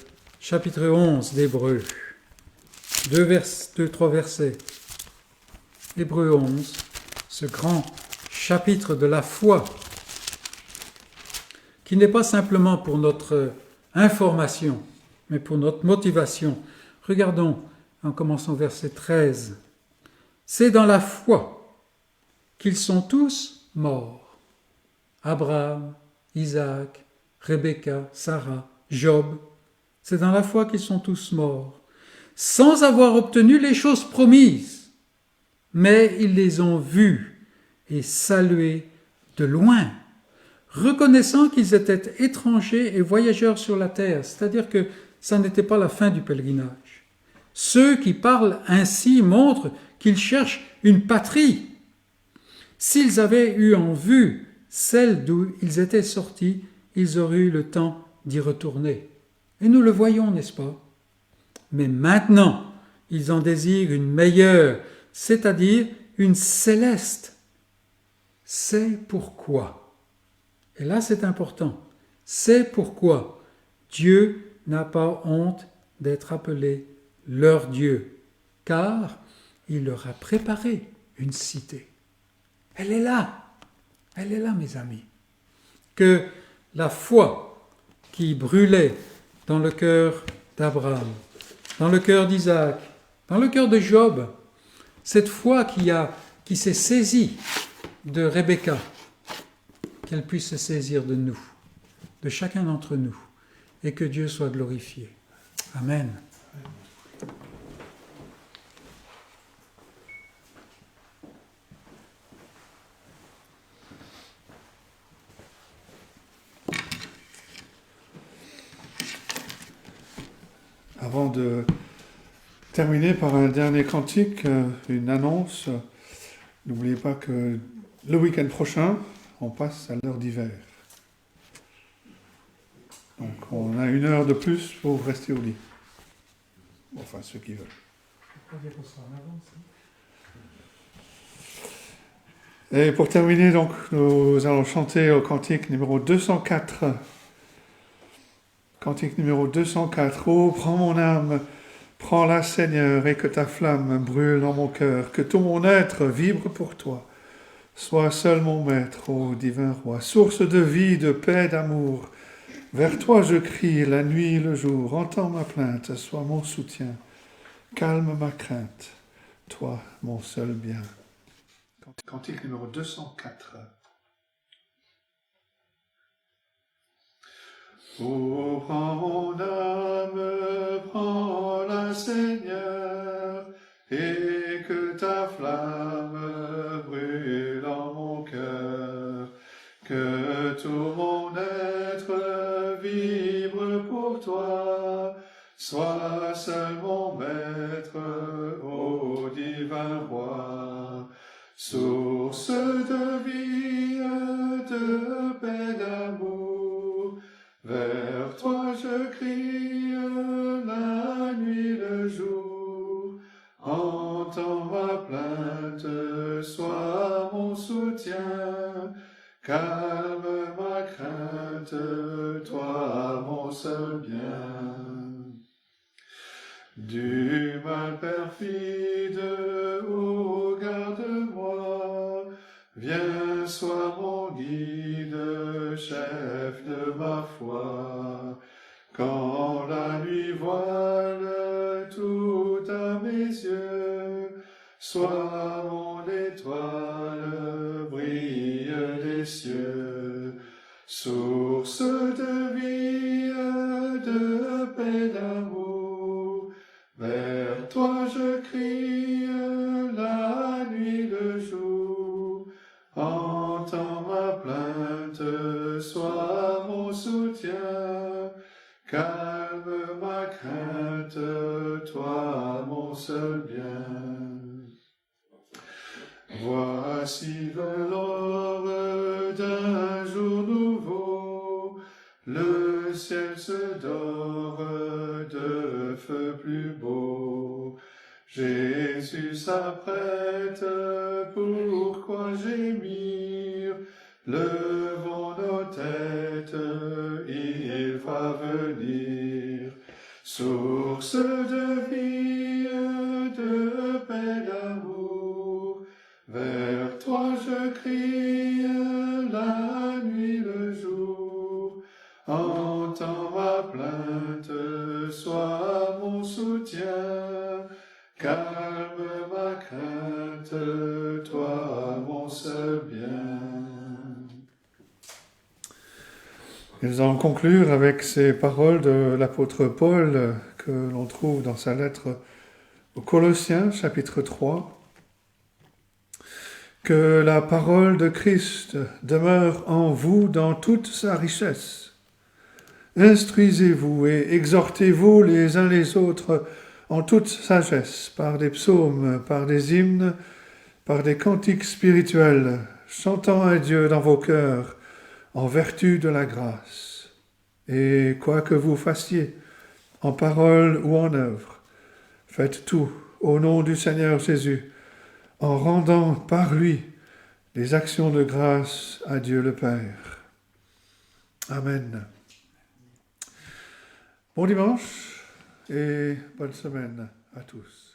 chapitre 11 d'Hébreux, 2-3 versets. Hébreux 11, ce grand chapitre de la foi, qui n'est pas simplement pour notre information, mais pour notre motivation. Regardons, en commençant verset 13. C'est dans la foi qu'ils sont tous morts. Abraham, Isaac, Rebecca, Sarah, Job. C'est dans la foi qu'ils sont tous morts, sans avoir obtenu les choses promises. Mais ils les ont vus et salués de loin, reconnaissant qu'ils étaient étrangers et voyageurs sur la terre. C'est-à-dire que ça n'était pas la fin du pèlerinage. Ceux qui parlent ainsi montrent qu'ils cherchent une patrie. S'ils avaient eu en vue celle d'où ils étaient sortis, ils auraient eu le temps d'y retourner. Et nous le voyons, n'est-ce pas? Mais maintenant, ils en désirent une meilleure, c'est-à-dire une céleste. C'est pourquoi. Et là, c'est important. C'est pourquoi Dieu n'a pas honte d'être appelé leur Dieu, car il leur a préparé une cité. Elle est là, mes amis. Que la foi qui brûlait dans le cœur d'Abraham, dans le cœur d'Isaac, dans le cœur de Job, cette foi qui s'est saisie de Rebecca, qu'elle puisse se saisir de nous, de chacun d'entre nous, et que Dieu soit glorifié. Amen. Avant de terminer par un dernier cantique, une annonce, n'oubliez pas que le week-end prochain, on passe à l'heure d'hiver. Donc on a 1 heure de plus pour rester au lit. Enfin, ceux qui veulent. Et pour terminer, donc, nous allons chanter au cantique numéro 204. Cantique numéro 204. Oh, prends mon âme, prends-la Seigneur, et que ta flamme brûle dans mon cœur, que tout mon être vibre pour toi. Sois seul mon maître, ô divin roi, source de vie, de paix, d'amour. Vers toi je crie la nuit et le jour, entends ma plainte, sois mon soutien, calme ma crainte, toi mon seul bien. Cantique numéro 204. Oh, prends mon âme, prends-la Seigneur, et que ta flamme brûle en mon cœur, que tout mon être vibre pour toi, sois seul mon maître, ô divin roi, source de vie, de paix, d'amour. Vers toi je crie la nuit, le jour. Entends ma plainte, sois mon soutien. Calme ma crainte, toi mon seul bien. Du mal perfide, ô garde-moi. Viens, sois mon guide, chef de ma foi. Quand la nuit voile tout à mes yeux, sois mon étoile, brille des cieux. Source de vie, de paix, d'amour, vers toi je crie la nuit, le jour. Entends ma plainte, sois mon soutien, calme ma crainte, toi mon seul bien. Voici l'aurore d'un jour nouveau, le ciel se dore de feux plus beaux. Jésus s'apprête, pourquoi gémir? Levons nos têtes, il va venir. Source de vie, de paix, d'amour, vers toi je crie la nuit, le jour. Entends ma plainte, sois mon soutien. Calme ma crainte, toi mon seul bien. Et nous allons conclure avec ces paroles de l'apôtre Paul que l'on trouve dans sa lettre aux Colossiens, chapitre 3. Que la parole de Christ demeure en vous dans toute sa richesse. Instruisez-vous et exhortez-vous les uns les autres en toute sagesse, par des psaumes, par des hymnes, par des cantiques spirituels, chantant à Dieu dans vos cœurs, en vertu de la grâce. Et quoi que vous fassiez, en parole ou en œuvre, faites tout au nom du Seigneur Jésus, en rendant par lui les actions de grâce à Dieu le Père. Amen. Bon dimanche et bonne semaine à tous.